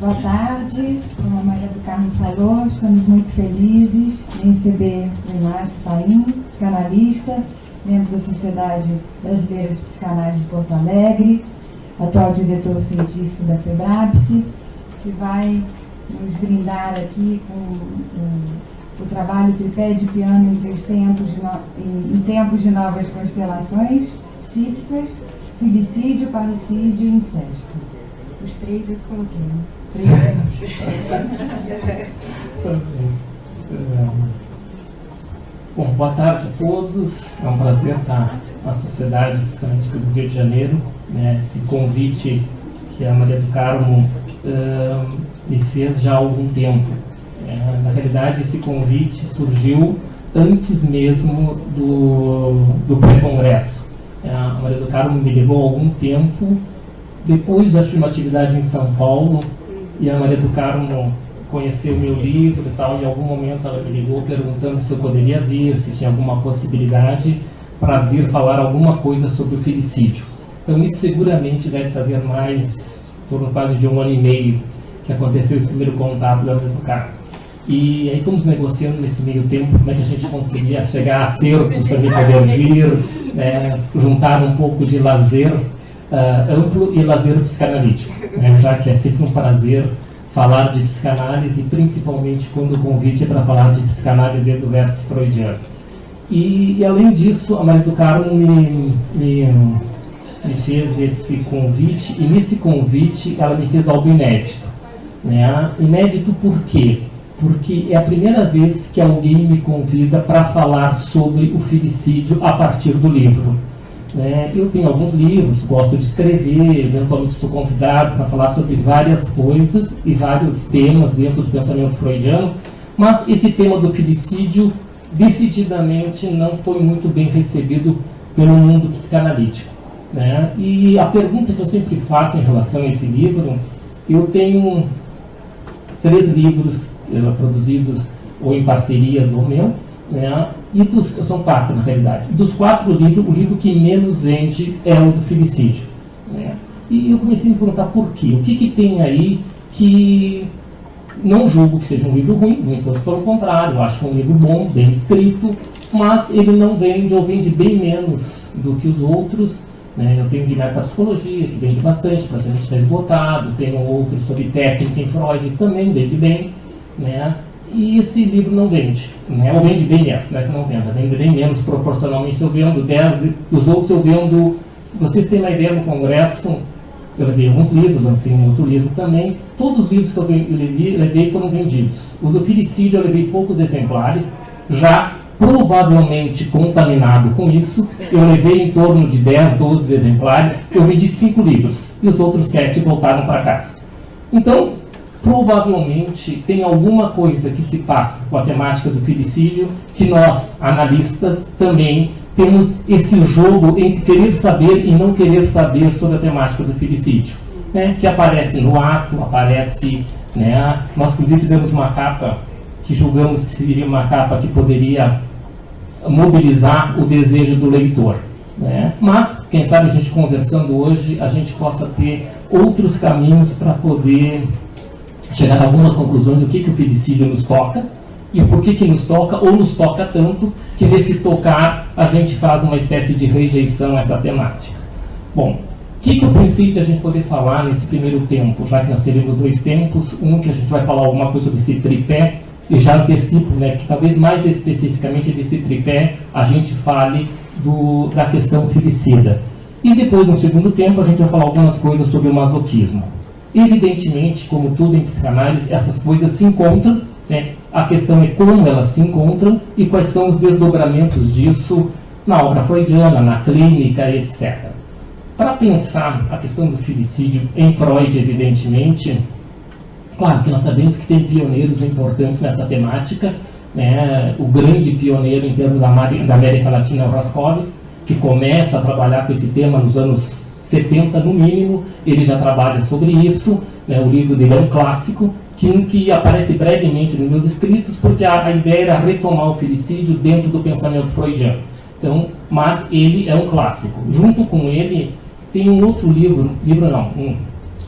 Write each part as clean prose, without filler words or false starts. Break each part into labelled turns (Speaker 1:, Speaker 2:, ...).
Speaker 1: Boa tarde, como a Maria do Carmo falou, estamos muito felizes em receber o Inácio Paim, psicanalista, membro da Sociedade Brasileira de Psicanálise de Porto Alegre, atual diretor científico da FEBRAPSE, que vai nos brindar aqui com o trabalho Tripé de Piano em tempos de novas constelações psíquicas, filicídio, parricídio e incesto. Os três eu coloquei, né?
Speaker 2: Bom, boa tarde a todos. É um prazer estar na Sociedade Psicanalítica do Rio de Janeiro. Esse convite que a Maria do Carmo me fez já há algum tempo. Na realidade, esse convite surgiu antes mesmo do pré-congresso. A Maria do Carmo me levou algum tempo, depois de uma atividade em São Paulo, e a Maria do Carmo conheceu o meu livro e tal, e em algum momento ela me ligou perguntando se eu poderia vir, se tinha alguma possibilidade para vir falar alguma coisa sobre o filicídio. Então isso seguramente deve fazer mais, em torno quase de 1 ano e meio, que aconteceu esse primeiro contato da Maria do Carmo. E aí fomos negociando nesse meio tempo como é que a gente conseguia chegar a acertos para mim poder vir, juntar um pouco de lazer amplo e lazer psicanalítico, já que é sempre um prazer falar de psicanálise, principalmente quando o convite é para falar de psicanálise desde o vértice freudiano. E além disso, a Maria do Carmo me fez esse convite, e nesse convite ela me fez algo inédito. Inédito por quê? Porque é a primeira vez que alguém me convida para falar sobre o filicídio a partir do livro. Eu tenho alguns livros, gosto de escrever, eventualmente sou convidado para falar sobre várias coisas e vários temas dentro do pensamento freudiano, mas esse tema do filicídio decididamente não foi muito bem recebido pelo mundo psicanalítico. E a pergunta que eu sempre faço em relação a esse livro, eu tenho 3 livros produzidos ou em parcerias ou meu, são 4 na realidade. Dos 4 livros, o livro que menos vende é o do filicídio. E eu comecei a me perguntar por quê. O que tem aí que não julgo que seja um livro ruim, muito pelo contrário, eu acho que é um livro bom, bem escrito, mas ele não vende ou vende bem menos do que os outros. Eu tenho de metapsicologia, que vende bastante, praticamente está esgotado, tenho outro sobre técnica em Freud, que também vende bem. E esse livro não vende, ou vende bem menos, não é que não venda, vende bem menos proporcionalmente. Se eu vendo 10, os outros eu vendo, vocês têm uma ideia, no congresso, eu levei alguns livros, lancei um outro livro também, todos os livros que eu levei foram vendidos. O do filicídio eu levei poucos exemplares, já provavelmente contaminado com isso, eu levei em torno de 10, 12 exemplares, eu vendi 5 livros, e os outros 7 voltaram para casa. Então, provavelmente tem alguma coisa que se passa com a temática do filicídio que nós, analistas, também temos esse jogo entre querer saber e não querer saber sobre a temática do filicídio, que aparece no ato, aparece... Nós, inclusive, fizemos uma capa que julgamos que seria uma capa que poderia mobilizar o desejo do leitor. Mas, quem sabe a gente conversando hoje, a gente possa ter outros caminhos para poder chegar a algumas conclusões do que o filicídio nos toca e o porquê que nos toca, ou nos toca tanto que nesse tocar a gente faz uma espécie de rejeição a essa temática. Bom, o que eu pensei de a gente poder falar nesse primeiro tempo, já que nós teremos 2 tempos, um que a gente vai falar alguma coisa sobre esse tripé, e já antecipo, que talvez mais especificamente desse tripé a gente fale da questão filicida. E depois, no segundo tempo, a gente vai falar algumas coisas sobre o masoquismo. Evidentemente, como tudo em psicanálise, essas coisas se encontram, a questão é como elas se encontram e quais são os desdobramentos disso na obra freudiana, na clínica, etc. Para pensar a questão do filicídio em Freud, evidentemente, claro que nós sabemos que tem pioneiros importantes nessa temática, o grande pioneiro em termos da América Latina é o Rascoves, que começa a trabalhar com esse tema nos anos 70 no mínimo, ele já trabalha sobre isso, o livro dele é um clássico, que aparece brevemente nos meus escritos, porque a ideia era retomar o filicídio dentro do pensamento freudiano. Então, mas ele é um clássico. Junto com ele, tem um outro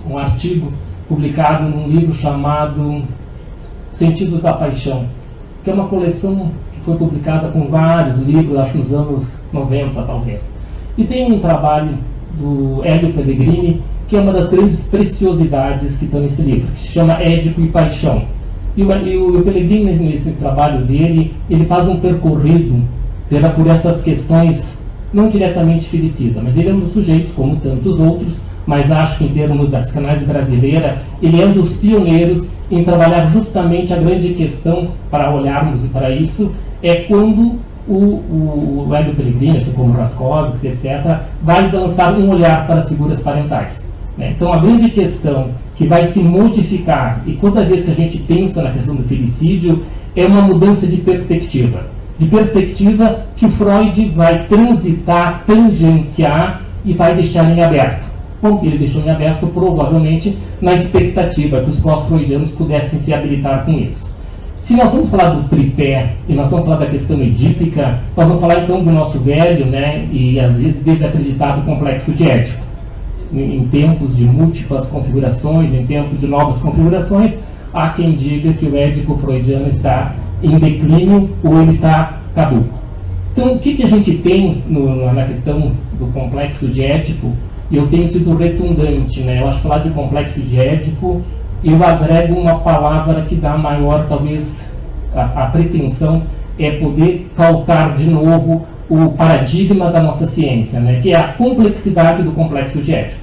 Speaker 2: um artigo publicado num livro chamado Sentidos da Paixão, que é uma coleção que foi publicada com vários livros, acho que nos anos 90 talvez. E tem um trabalho do Hélio Pellegrini, que é uma das grandes preciosidades que estão nesse livro, que se chama Édipo e Paixão. E o Pellegrini, nesse trabalho dele, ele faz um percorrido por essas questões, não diretamente felicida, mas ele é um dos sujeitos, como tantos outros, mas acho que em termos da psicanálise brasileira, ele é um dos pioneiros em trabalhar justamente a grande questão, para olharmos para isso, é quando o Hélio Pellegrini, assim como Raskovski, etc., vai lançar um olhar para as figuras parentais. Né? Então, a grande questão que vai se modificar, e toda vez que a gente pensa na questão do felicídio, é uma mudança de perspectiva. De perspectiva que o Freud vai transitar, tangenciar e vai deixar em aberto. Bom, ele deixou em aberto provavelmente na expectativa que os pós-freudianos pudessem se habilitar com isso. Se nós vamos falar do tripé e nós vamos falar da questão edípica, nós vamos falar então do nosso velho, né, e às vezes desacreditado complexo de Édipo. Em tempos de múltiplas configurações, em tempos de novas configurações, há quem diga que o Édipo freudiano está em declínio ou ele está caduco. Então, o que a gente tem na questão do complexo de Édipo? Eu tenho sido redundante, né? Eu acho que falar de complexo de Édipo, eu agrego uma palavra que dá maior, talvez, a pretensão é poder calcar de novo o paradigma da nossa ciência, né? Que é a complexidade do complexo de Édipo.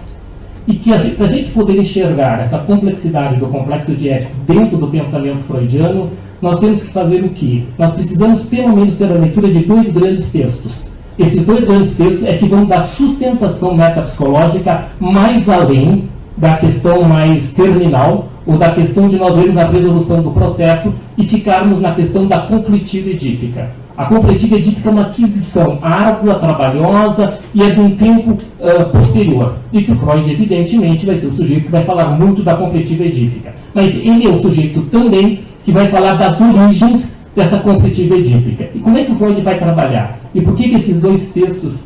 Speaker 2: E que para a gente poder enxergar essa complexidade do complexo de Édipo dentro do pensamento freudiano, nós temos que fazer o quê? Nós precisamos, pelo menos, ter a leitura de 2 grandes textos. Esses 2 grandes textos é que vão dar sustentação metapsicológica mais além da questão mais terminal, ou da questão de nós vermos a resolução do processo e ficarmos na questão da conflitiva edípica. A conflitiva edípica é uma aquisição árdua, trabalhosa e é de um tempo posterior, de que o Freud, evidentemente, vai ser o sujeito que vai falar muito da conflitiva edípica. Mas ele é o sujeito também que vai falar das origens dessa conflitiva edípica. E como é que o Freud vai trabalhar? E por que esses 2 textos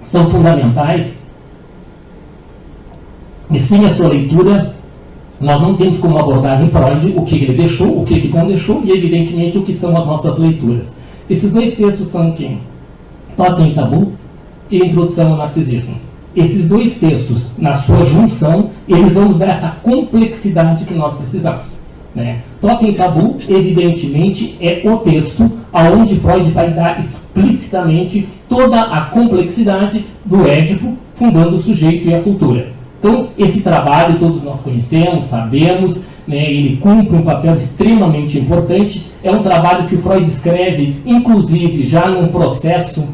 Speaker 2: são fundamentais? E sem a sua leitura, nós não temos como abordar em Freud o que ele deixou, o que ele não deixou e, evidentemente, o que são as nossas leituras. Esses 2 textos são quem? Totem e Tabu e Introdução ao Narcisismo. Esses 2 textos, na sua junção, eles vão nos dar essa complexidade que nós precisamos. Né? Totem e Tabu, evidentemente, é o texto onde Freud vai dar explicitamente toda a complexidade do Édipo, fundando o sujeito e a cultura. Então, esse trabalho todos nós conhecemos, sabemos, né, ele cumpre um papel extremamente importante. É um trabalho que o Freud escreve, inclusive, já num processo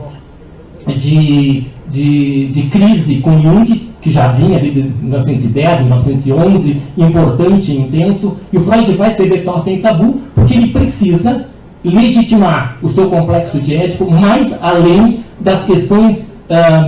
Speaker 2: de crise com Jung, que já vinha de 1910, 1911, importante e intenso. E o Freud vai escrever Totem e Tabu porque ele precisa legitimar o seu complexo de Édipo mais além das questões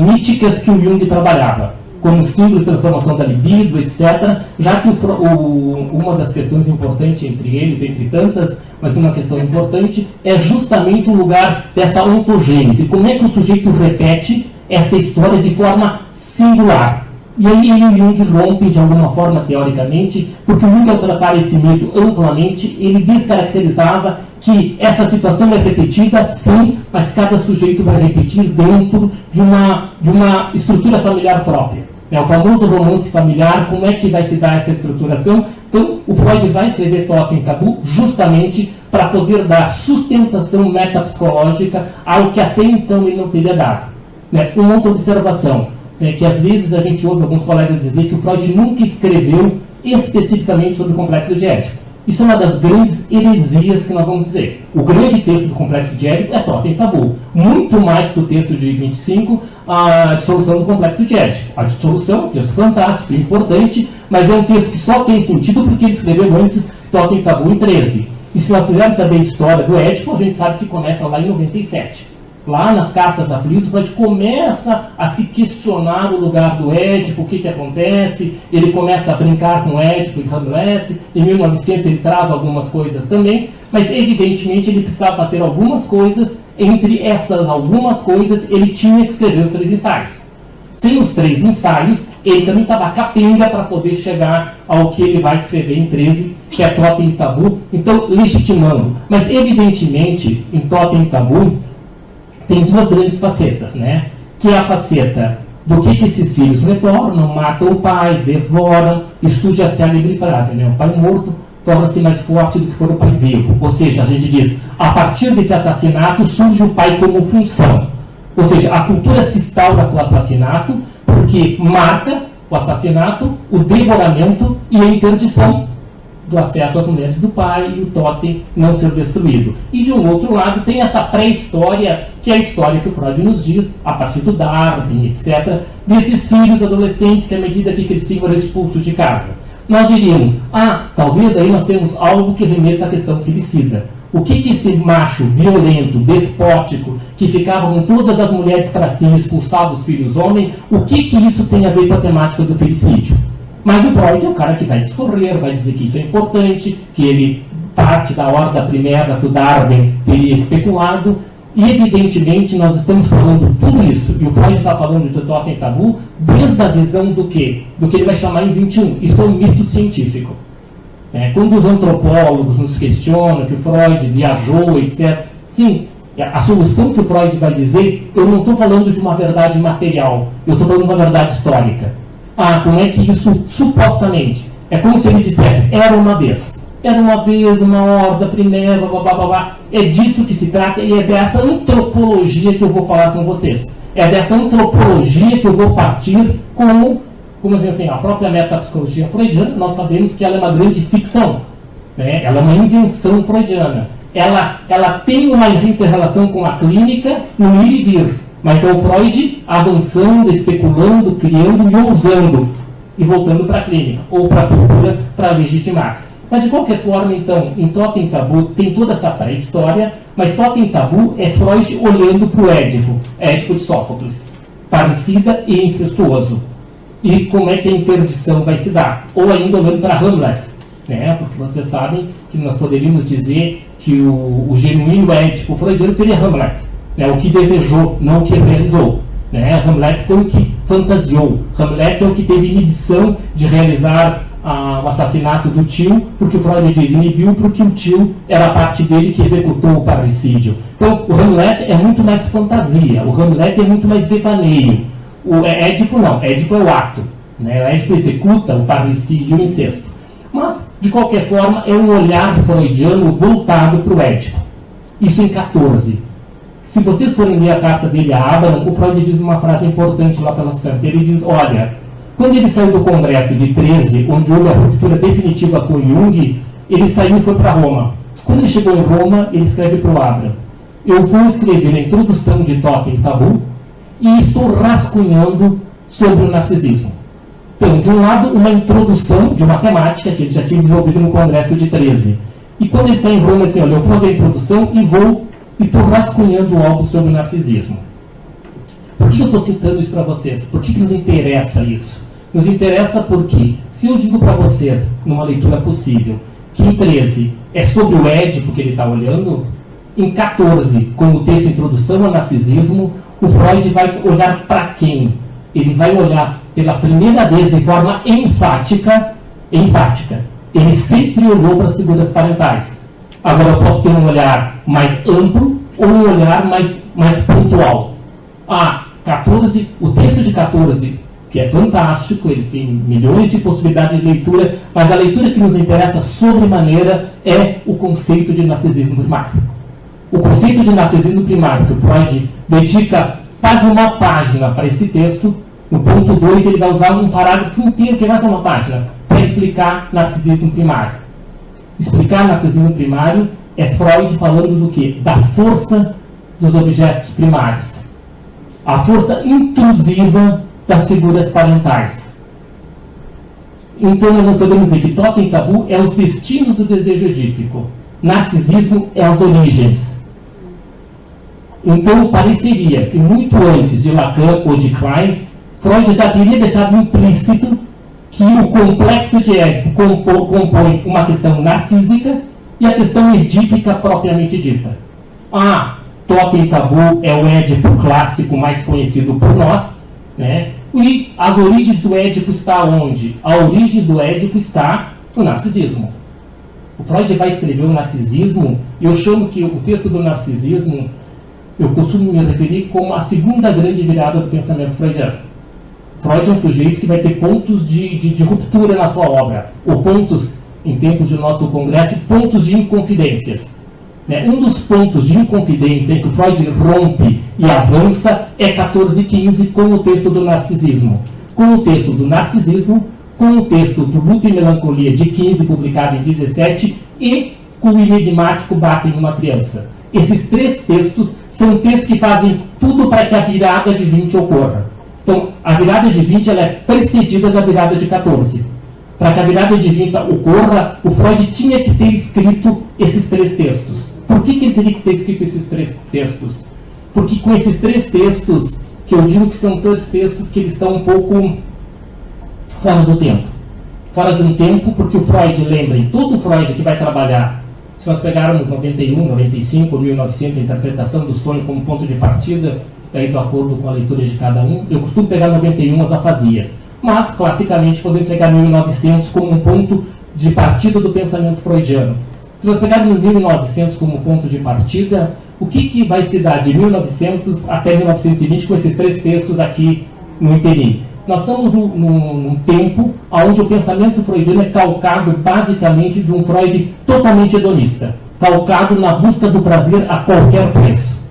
Speaker 2: míticas que o Jung trabalhava, como símbolos de transformação da libido, etc., já que uma das questões importantes entre eles, entre tantas, mas uma questão importante, é justamente o lugar dessa ontogênese. Como é que o sujeito repete essa história de forma singular? E aí ele e o Jung rompem de alguma forma, teoricamente, porque o Jung, ao tratar esse mito amplamente, ele descaracterizava que essa situação é repetida, sim, mas cada sujeito vai repetir dentro de uma estrutura familiar própria. É o famoso romance familiar, como é que vai se dar essa estruturação? Então, o Freud vai escrever Totem e Tabu justamente para poder dar sustentação metapsicológica ao que até então ele não teria dado. Uma outra observação, que às vezes a gente ouve alguns colegas dizer que o Freud nunca escreveu especificamente sobre o complexo de Édipo. Isso é uma das grandes heresias que nós vamos dizer. O grande texto do complexo de Édipo é Totem e Tabu. Muito mais que o texto de 25, a dissolução do complexo de Édipo. A dissolução é um texto fantástico, importante, mas é um texto que só tem sentido porque ele escreveu antes Totem e Tabu em 13. E se nós quisermos saber a história do Édipo, a gente sabe que começa lá em 97. Lá nas cartas aflitas, o Freud começa a se questionar o lugar do Édipo, o que acontece, ele começa a brincar com Édipo e Hamlet, em 1900 ele traz algumas coisas também, mas evidentemente ele precisava fazer algumas coisas, entre essas algumas coisas ele tinha que escrever os 3 ensaios. sem os 3 ensaios, ele também estava capenga para poder chegar ao que ele vai escrever em 13, que é Totem e Tabu, então legitimando. Mas, evidentemente, em Totem e Tabu, tem 2 grandes facetas, né? Que é a faceta do que esses filhos retornam, matam o pai, devoram, e surge a célebre frase, né? O pai morto torna-se mais forte do que for o pai vivo. Ou seja, a gente diz, a partir desse assassinato surge o pai como função. Ou seja, a cultura se instaura com o assassinato, porque marca o assassinato, o devoramento e a interdição do acesso às mulheres do pai e o totem não ser destruído. E de um outro lado tem essa pré-história, que é a história que o Freud nos diz, a partir do Darwin, etc., desses filhos adolescentes que à medida que cresciam eram expulsos de casa. Nós diríamos, talvez aí nós temos algo que remeta à questão filicida. O que esse macho violento, despótico, que ficava com todas as mulheres para si e expulsava os filhos homens, o que isso tem a ver com a temática do felicídio? Mas o Freud é o cara que vai discorrer, vai dizer que isso é importante, que ele parte da horda primeira que o Darwin teria especulado, e evidentemente nós estamos falando tudo isso, e o Freud está falando de Totem e Tabu, desde a visão do quê? Do que ele vai chamar em 21. Isso é um mito científico. Quando os antropólogos nos questionam que o Freud viajou, etc., sim, a solução que o Freud vai dizer, eu não estou falando de uma verdade material, eu estou falando de uma verdade histórica. Como é que isso, supostamente, é como se ele dissesse, era uma vez, uma horda primeira, blá, blá, blá, blá. É disso que se trata, e é dessa antropologia que eu vou falar com vocês. É dessa antropologia que eu vou partir como assim, a própria metapsicologia freudiana, nós sabemos que ela é uma grande ficção, né? Ela é uma invenção freudiana. Ela tem uma inter-relação com a clínica no ir e vir, mas é o Freud avançando, especulando, criando e ousando, e voltando para a clínica, ou para a cultura, para legitimar. Mas de qualquer forma, então, em Totem e Tabu tem toda essa pré-história, mas Totem e Tabu é Freud olhando para o Édipo de Sófocles, parricida e incestuoso. E como é que a interdição vai se dar? Ou ainda olhando para Hamlet, né? Porque vocês sabem que nós poderíamos dizer que o genuíno Édipo freudiano seria Hamlet, né? O que desejou, não o que realizou. Né? Hamlet foi o que fantasiou. Hamlet é o que teve inibição de realizar o assassinato do tio, porque o Freud diz, inibiu porque o tio era a parte dele que executou o parricídio. Então, o Hamlet é muito mais fantasia, o Hamlet é muito mais devaneio. O Édipo não, Édipo é o ato. Né? O Édipo executa o parricídio e o incesto. Mas, de qualquer forma, é um olhar freudiano voltado para o Édipo. Isso em 14. Se vocês forem ler a carta dele a Abraham, o Freud diz uma frase importante lá pelas tantas. Ele diz, olha, quando ele saiu do congresso de 13, onde houve a ruptura definitiva com Jung, ele saiu e foi para Roma. Quando ele chegou em Roma, ele escreve para o Abraham, eu vou escrever a introdução de Totem e Tabu e estou rascunhando sobre o narcisismo. Então, de um lado, uma introdução de uma temática que ele já tinha desenvolvido no congresso de 13. E quando ele está em Roma, assim, olha, eu vou fazer a introdução e estou rascunhando algo sobre o narcisismo. Por que eu estou citando isso para vocês? Por que nos interessa isso? Nos interessa porque, se eu digo para vocês, numa leitura possível, que em 13 é sobre o Édipo que ele está olhando, em 14, com o texto Introdução ao Narcisismo, o Freud vai olhar para quem? Ele vai olhar pela primeira vez de forma enfática. Ele sempre olhou para as figuras parentais. Agora eu posso ter um olhar mais amplo ou um olhar mais pontual. 14, o texto de 14, que é fantástico, ele tem milhões de possibilidades de leitura, mas a leitura que nos interessa sobremaneira é o conceito de narcisismo primário. O conceito de narcisismo primário, que o Freud dedica quase uma página para esse texto, no ponto 2 ele vai usar um parágrafo inteiro, que vai ser uma página, para explicar narcisismo primário. Explicar narcisismo primário é Freud falando do quê? Da força dos objetos primários. A força intrusiva das figuras parentais. Então, nós podemos dizer que Totem e Tabu é os destinos do desejo edípico. Narcisismo é as origens. Então, pareceria que muito antes de Lacan ou de Klein, Freud já teria deixado implícito que o complexo de Édipo compõe uma questão narcísica e a questão edípica propriamente dita. Totem e Tabu é o Édipo clássico mais conhecido por nós, né? E as origens do Édipo está onde? A origem do Édipo está no narcisismo. O Freud vai escrever o narcisismo, e eu chamo que o texto do narcisismo, eu costumo me referir como a segunda grande virada do pensamento freudiano. Freud é um sujeito que vai ter pontos de ruptura na sua obra, ou pontos, em tempos de nosso congresso, pontos de inconfidências. Um dos pontos de inconfidência em que o Freud rompe e avança é 14 e 15 com o texto do narcisismo. Com o texto do narcisismo, com o texto do Luto e Melancolia de 15, publicado em 17, e com o enigmático Batem uma Criança. Esses três textos são textos que fazem tudo para que a virada de 20 ocorra. Então, a virada de 20 ela é precedida da virada de 14. Para que a virada de 20 ocorra, o Freud tinha que ter escrito esses três textos. Por que ele teria que ter escrito esses três textos? Porque com esses três textos, que eu digo que são três textos que eles estão um pouco fora do tempo. Fora de um tempo, porque o Freud, lembrem, todo Freud que vai trabalhar, se nós pegarmos 91, 95, 1900, a interpretação do sonho como ponto de partida, daí de acordo com a leitura de cada um, eu costumo pegar 91 as afasias. Mas, classicamente, podemos pegar 1900 como um ponto de partida do pensamento freudiano. Se nós pegarmos 1900 como ponto de partida, o que vai se dar de 1900 até 1920 com esses três textos aqui no inteirinho? Nós estamos num tempo onde o pensamento freudiano é calcado basicamente de um Freud totalmente hedonista, calcado na busca do prazer a qualquer preço.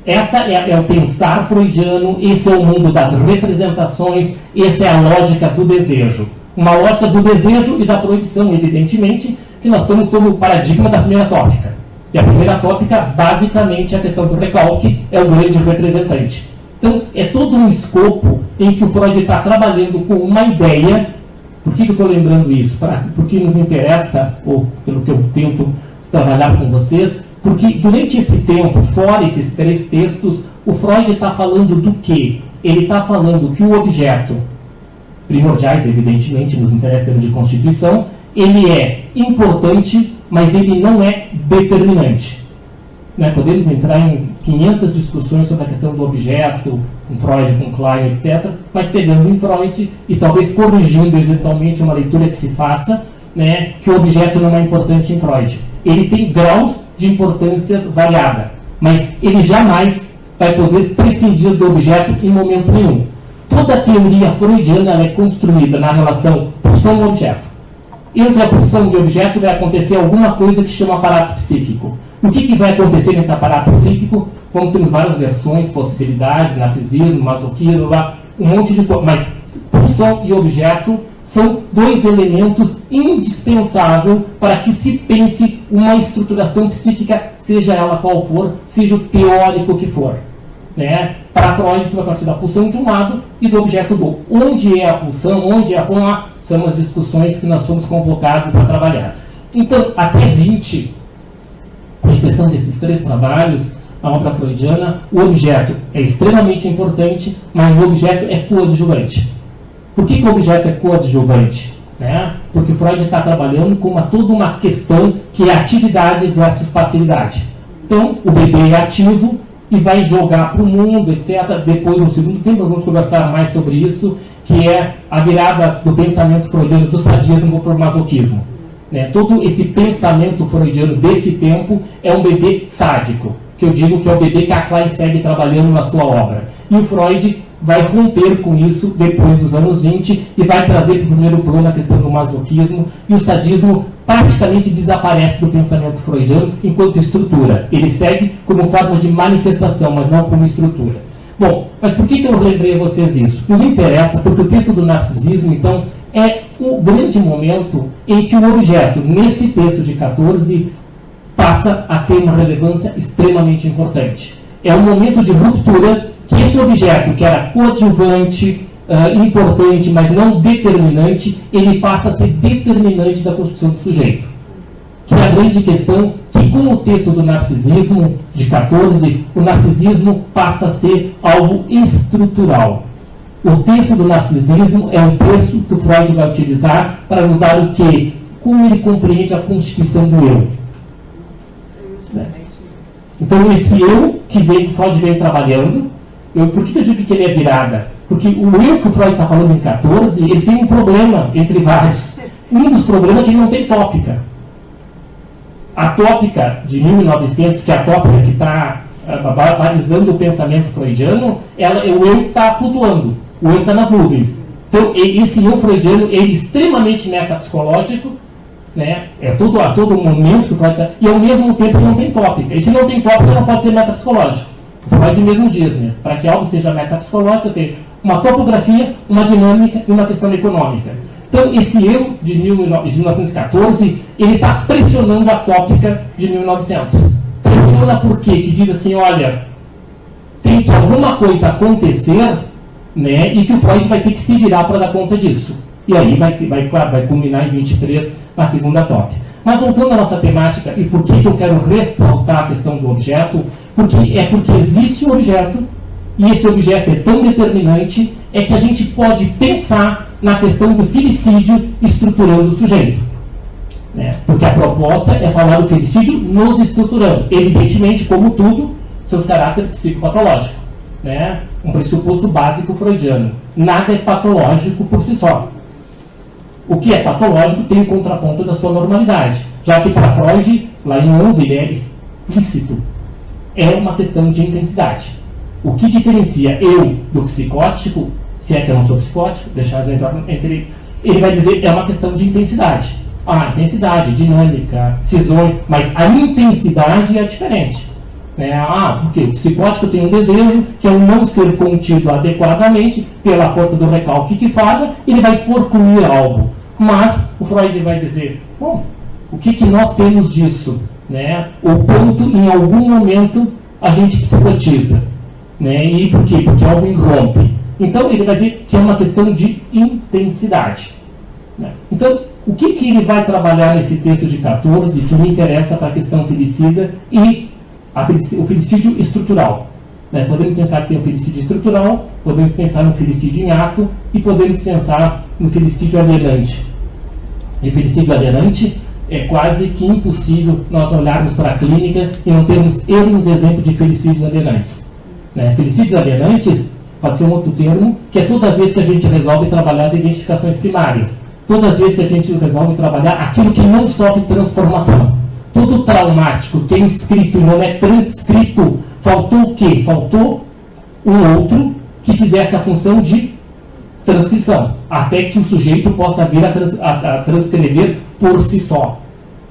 Speaker 2: Essa é o pensar freudiano, esse é o mundo das representações, essa é a lógica do desejo. Uma lógica do desejo e da proibição, evidentemente, que nós estamos sob o paradigma da primeira tópica. E a primeira tópica, basicamente, é a questão do recalque, é o grande representante. Então, é todo um escopo em que o Freud está trabalhando com uma ideia. Por que eu estou lembrando isso? Porque nos interessa, ou pelo que eu tento trabalhar com vocês, porque durante esse tempo, fora esses três textos, o Freud está falando do quê? Ele está falando que o objeto, primordiais, evidentemente, nos interessa em termos de constituição, ele é importante, mas ele não é determinante. Podemos entrar em 500 discussões sobre a questão do objeto, com Freud, com Klein, etc., mas pegando em Freud e talvez corrigindo eventualmente uma leitura que se faça, que o objeto não é importante em Freud. Ele tem graus de importâncias variada, mas ele jamais vai poder prescindir do objeto em momento nenhum. Toda a teoria freudiana é construída na relação pulsão-objeto. Entre a pulsão e o objeto vai acontecer alguma coisa que chama aparato psíquico. O que vai acontecer nesse aparato psíquico? Como temos várias versões, possibilidades, narcisismo, masoquismo, um monte de coisa. Mas pulsão e objeto são dois elementos indispensáveis para que se pense uma estruturação psíquica, seja ela qual for, seja o teórico que for. Para Freud, tudo a partir da pulsão de um lado e do objeto do outro. Onde é a pulsão, onde é a forma, são as discussões que nós fomos convocados a trabalhar. Então, até 20, com exceção desses três trabalhos, a obra freudiana, o objeto é extremamente importante, mas o objeto é coadjuvante. Por que o objeto é coadjuvante? Porque Freud está trabalhando com toda uma questão que é atividade versus passividade. Então, o bebê é ativo e vai jogar para o mundo, etc. Depois, no segundo tempo, nós vamos conversar mais sobre isso, que é a virada do pensamento freudiano do sadismo para o masoquismo. Todo esse pensamento freudiano desse tempo é um bebê sádico, que eu digo que é o bebê que a Klein segue trabalhando na sua obra. E o Freud vai romper com isso depois dos anos 20 e vai trazer para o primeiro plano a questão do masoquismo, e o sadismo praticamente desaparece do pensamento freudiano enquanto estrutura. Ele segue como forma de manifestação, mas não como estrutura. Bom, mas por que eu lembrei a vocês isso? Nos interessa porque o texto do narcisismo, então, é o grande momento em que o objeto, nesse texto de 14, passa a ter uma relevância extremamente importante. É um momento de ruptura que esse objeto, que era coadjuvante, importante, mas não determinante, ele passa a ser determinante da construção do sujeito. Que é a grande questão que, com o texto do narcisismo, de 14, o narcisismo passa a ser algo estrutural. O texto do narcisismo é um texto que o Freud vai utilizar para nos dar o quê? Como ele compreende a constituição do eu. Então, esse eu que Freud vem trabalhando, por que eu digo que ele é virada? Porque o eu que o Freud está falando em 14, ele tem um problema, entre vários. Um dos problemas é que ele não tem tópica. A tópica de 1900, que é a tópica que está balizando o pensamento freudiano, o eu está flutuando, o eu está nas nuvens. Então, esse eu freudiano é extremamente metapsicológico, né? A todo momento que o Freud está... E ao mesmo tempo não tem tópica. E se não tem tópica, não pode ser metapsicológico. O Freud mesmo diz, né? Para que algo seja metapsicológico, tem uma topografia, uma dinâmica e uma questão econômica. Então, esse eu de 1914, ele está pressionando a tópica de 1900. Pressiona por quê? Que diz assim, olha, tem que alguma coisa acontecer, né, e que o Freud vai ter que se virar para dar conta disso. E aí vai culminar em 23 na segunda tópica. Mas voltando à nossa temática, e por que eu quero ressaltar a questão do objeto, porque existe um objeto, e esse objeto é tão determinante, é que a gente pode pensar na questão do filicídio estruturando o sujeito. Né? Porque a proposta é falar do filicídio nos estruturando. Evidentemente, como tudo, seu caráter psicopatológico. Né? Um pressuposto básico freudiano. Nada é patológico por si só. O que é patológico tem o contraponto da sua normalidade. Já que para Freud, lá em 11, ele é explícito. É uma questão de intensidade. O que diferencia eu do psicótico, se é que eu não sou psicótico, deixar entre... Ele vai dizer, é uma questão de intensidade. Intensidade, dinâmica, cisões, mas a intensidade é diferente. Porque o psicótico tem um desejo, que é o não ser contido adequadamente, pela força do recalque que fala, ele vai forcluir algo. Mas o Freud vai dizer, bom, o que nós temos disso? Né? O ponto, em algum momento, a gente psicotiza. Né? E por quê? Porque algo irrompe. Então, ele vai dizer que é uma questão de intensidade. Né? Então, o que ele vai trabalhar nesse texto de 14, que me interessa para a questão filicida e o filicídio estrutural? Né? Podemos pensar que tem o filicídio estrutural, podemos pensar no filicídio em ato e podemos pensar no filicídio alienante. E o filicídio alienante é quase que impossível nós olharmos para a clínica e não termos exemplo de filicídios alienantes. Né? Filicídios alienantes pode ser um outro termo, que é toda vez que a gente resolve trabalhar as identificações primárias. Toda vez que a gente resolve trabalhar aquilo que não sofre transformação. Todo traumático que é inscrito e não é transcrito, faltou o quê? Faltou um outro que fizesse a função de transcrição, até que o sujeito possa vir a transcrever por si só.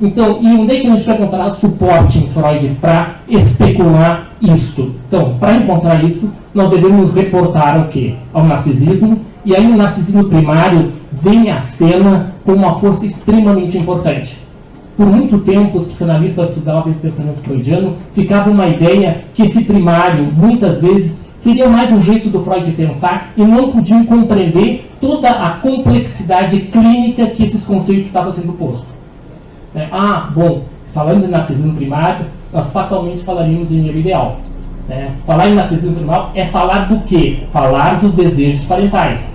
Speaker 2: Então, e onde é que a gente vai encontrar suporte em Freud para especular isto? Então, para encontrar isso, nós devemos reportar ao quê? Ao narcisismo, e aí o narcisismo primário vem à cena com uma força extremamente importante. Por muito tempo, os psicanalistas estudavam esse pensamento freudiano, ficava uma ideia que esse primário, muitas vezes, seria mais um jeito do Freud pensar e não podiam compreender toda a complexidade clínica que esses conceitos estavam sendo postos. Bom, falando de narcisismo primário, nós fatalmente falaríamos em eu ideal. Falar em narcisismo primário é falar do quê? Falar dos desejos parentais.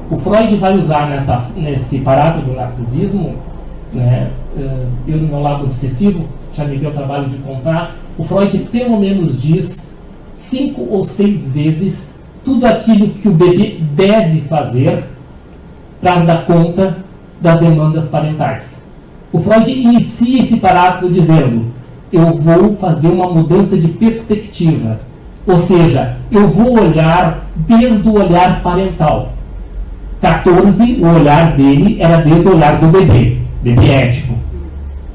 Speaker 2: O Freud vai usar nesse parágrafo do narcisismo, eu no meu lado obsessivo, já me deu o trabalho de contar, o Freud pelo menos diz 5 ou 6 vezes tudo aquilo que o bebê deve fazer para dar conta das demandas parentais. O Freud inicia esse parágrafo dizendo, eu vou fazer uma mudança de perspectiva, ou seja, eu vou olhar desde o olhar parental. 14, o olhar dele era desde o olhar do bebê ético.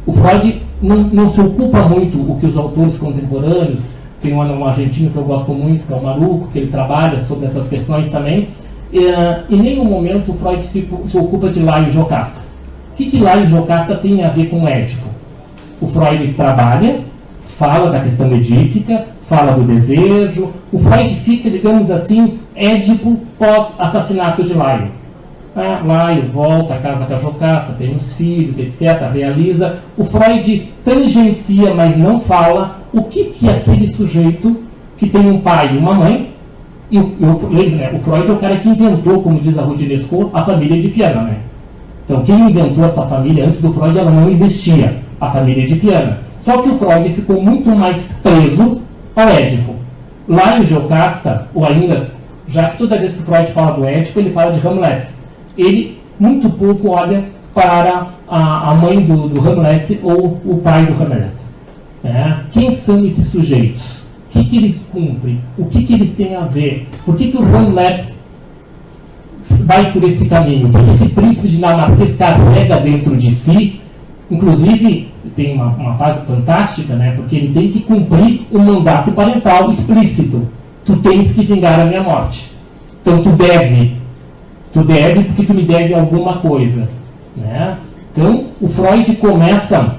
Speaker 2: O Freud não se ocupa muito o que os autores contemporâneos, tem um argentino que eu gosto muito, que é o Maruco, que ele trabalha sobre essas questões também, em nenhum momento o Freud se ocupa de Laio e Jocasta. O que Laio e Jocasta tem a ver com o ético? O Freud trabalha, fala da questão edípica, fala do desejo. O Freud fica, digamos assim, Édipo pós-assassinato de Laio. Laio volta à casa com a Jocasta, tem os filhos, etc., realiza. O Freud tangencia, mas não fala o que é aquele sujeito que tem um pai e uma mãe. E o Freud é o cara que inventou, como diz a Rudinesco, a família de Piana. Então, quem inventou essa família antes do Freud, ela não existia, a família de Piana. Só que o Freud ficou muito mais preso ao Édipo. Laio e Jocasta, ou ainda já que toda vez que o Freud fala do Édipo, ele fala de Hamlet. Ele muito pouco olha para a mãe do Hamlet ou o pai do Hamlet. Quem são esses sujeitos? O que eles cumprem? O que eles têm a ver? Por que o Hamlet vai por esse caminho? O que esse príncipe dinamarquês carrega dentro de si? Inclusive, tem uma fase fantástica, né? Porque ele tem que cumprir um mandato parental explícito. Tu tens que vingar a minha morte. Então tu deve porque tu me deve alguma coisa. Né? Então o Freud começa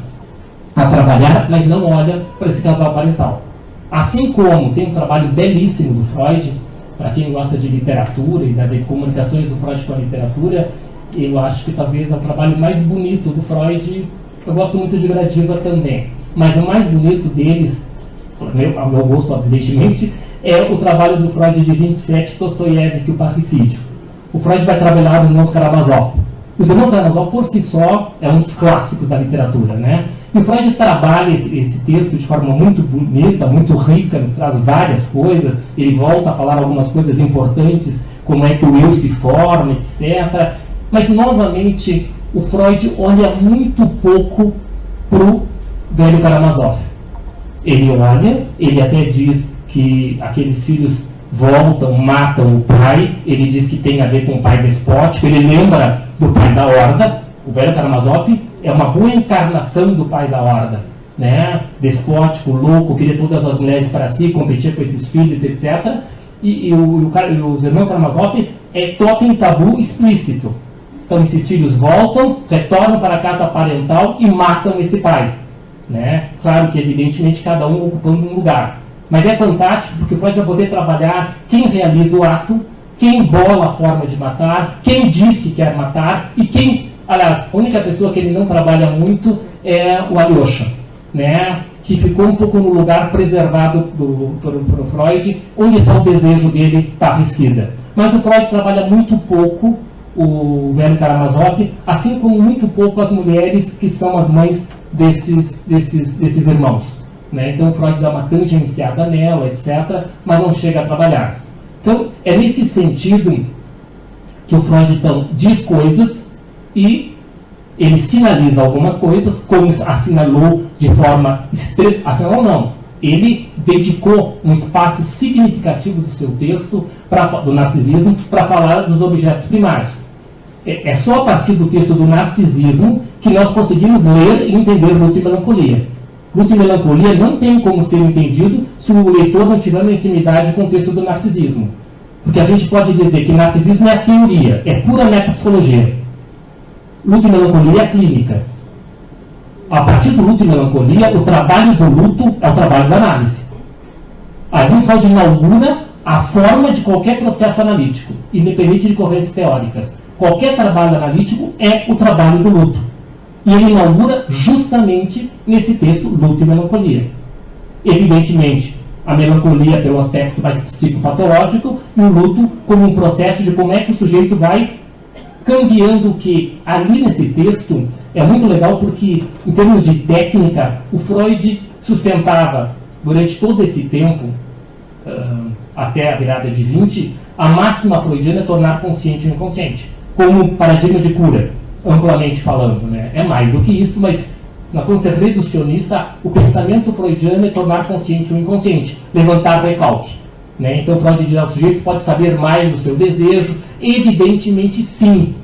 Speaker 2: a trabalhar, mas não olha para esse casal parental. Assim como tem um trabalho belíssimo do Freud, para quem gosta de literatura e das comunicações do Freud com a literatura, eu acho que talvez é o trabalho mais bonito do Freud. Eu gosto muito de Gradiva também, mas o mais bonito deles, ao meu gosto, evidentemente, é o trabalho do Freud de 27, Dostoiévski, o Parricídio. O Freud vai trabalhar os irmãos Karamazov. Os irmãos Karamazov, por si só, é um dos clássicos da literatura, né? E o Freud trabalha esse texto de forma muito bonita, muito rica, nos traz várias coisas. Ele volta a falar algumas coisas importantes, como é que o eu se forma, etc. Mas, novamente, o Freud olha muito pouco para o velho Karamazov. Ele olha, ele até diz que aqueles filhos voltam, matam o pai, ele diz que tem a ver com o pai despótico, ele lembra do pai da Horda. O velho Karamazov é uma boa encarnação do pai da Horda, né? Despótico, louco, queria todas as mulheres para si, competia com esses filhos, etc. E os irmãos Karamazov é totem tabu explícito. Então esses filhos voltam, retornam para a casa parental e matam esse pai, né? Claro que evidentemente cada um ocupando um lugar. Mas é fantástico porque o Freud vai poder trabalhar quem realiza o ato, quem bola a forma de matar, quem diz que quer matar e quem... Aliás, a única pessoa que ele não trabalha muito é o Alyosha, né? Que ficou um pouco no lugar preservado por Freud, onde está o desejo dele parricida. Mas o Freud trabalha muito pouco o velho Karamazov, assim como muito pouco as mulheres que são as mães desses irmãos. Né? Então Freud dá uma tangenciada nela, etc., mas não chega a trabalhar. Então é nesse sentido que o Freud então diz coisas e ele sinaliza algumas coisas, como assinalou de forma assinalou não, ele dedicou um espaço significativo do seu texto do narcisismo para falar dos objetos primários. É só a partir do texto do narcisismo que nós conseguimos ler e entender Luto e Melancolia. Luto e Melancolia não tem como ser entendido se o leitor não tiver uma intimidade com o texto do narcisismo. Porque a gente pode dizer que narcisismo é a teoria, é pura metapsicologia. Luto e Melancolia é a clínica. A partir do Luto e Melancolia, o trabalho do luto é o trabalho da análise. Ali o Freud inaugura a forma de qualquer processo analítico, independente de correntes teóricas. Qualquer trabalho analítico é o trabalho do luto. E ele inaugura justamente nesse texto Luto e Melancolia. Evidentemente, a melancolia pelo aspecto mais psicopatológico e o luto como um processo de como é que o sujeito vai cambiando, que ali nesse texto é muito legal porque, em termos de técnica, o Freud sustentava durante todo esse tempo, até a virada de 20, a máxima freudiana é tornar consciente o inconsciente, como paradigma de cura, amplamente falando. Né? É mais do que isso, mas na forma de ser reducionista, o pensamento freudiano é tornar consciente o inconsciente, levantar recalque. Né? Então Freud diz que o sujeito pode saber mais do seu desejo, evidentemente sim,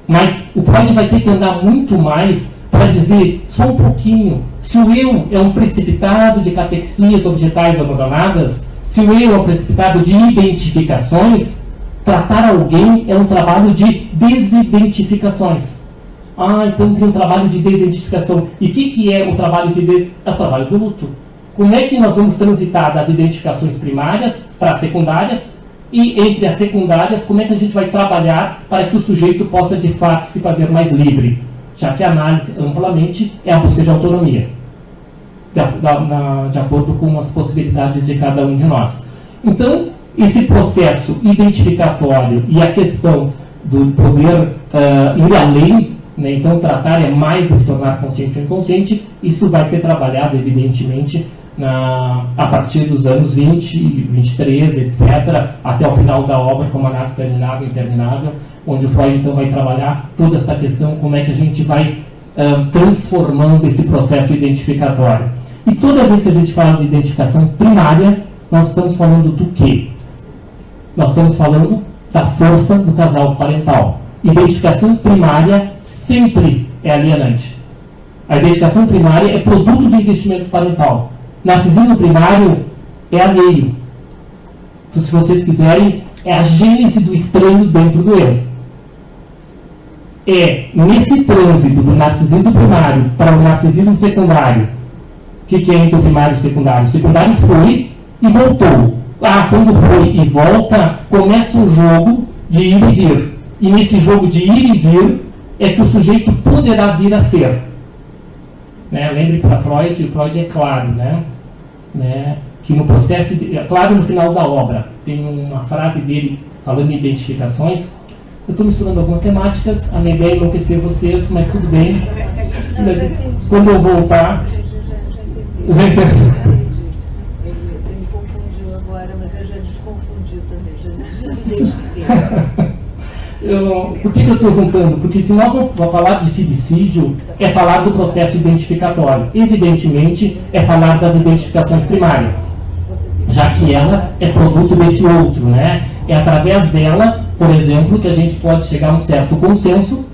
Speaker 2: mas o Freud vai ter que andar muito mais para dizer, só um pouquinho, se o eu é um precipitado de catexias objetais abandonadas, se o eu é um precipitado de identificações, tratar alguém é um trabalho de desidentificações. Então tem um trabalho de desidentificação. E o que é o trabalho é o trabalho do luto. Como é que nós vamos transitar das identificações primárias para as secundárias? E entre as secundárias, como é que a gente vai trabalhar para que o sujeito possa de fato se fazer mais livre? Já que a análise amplamente é a busca de autonomia, de acordo com as possibilidades de cada um de nós. Então, esse processo identificatório e a questão do poder ir além, né, então tratar é mais do que tornar consciente o inconsciente, isso vai ser trabalhado, evidentemente, a partir dos anos 20, 23, etc., até o final da obra, como Análise Terminável e Interminável, onde o Freud então vai trabalhar toda essa questão, como é que a gente vai transformando esse processo identificatório. E toda vez que a gente fala de identificação primária, nós estamos falando do quê? Nós estamos falando da força do casal parental. Identificação primária sempre é alienante. A identificação primária é produto do investimento parental. Narcisismo primário é alheio. Então, se vocês quiserem, é a gênese do estranho dentro do eu. É nesse trânsito do narcisismo primário para o narcisismo secundário. O que é entre o primário e o secundário? O secundário foi e voltou. Quando foi e volta, começa um jogo de ir e vir. E nesse jogo de ir e vir é que o sujeito poderá vir a ser. Lembre para Freud, o Freud é claro, que no processo, claro no final da obra, tem uma frase dele falando em identificações. Eu estou misturando algumas temáticas, a minha ideia é enlouquecer vocês, mas tudo bem. Quando eu voltar...
Speaker 3: Você me confundiu agora, mas eu já desconfundi também, já desidentifiquei.
Speaker 2: Por que eu estou juntando? Porque se nós vamos falar de filicídio, é falar do processo identificatório. Evidentemente, é falar das identificações primárias, já que ela é produto desse outro, É através dela, por exemplo, que a gente pode chegar a um certo consenso,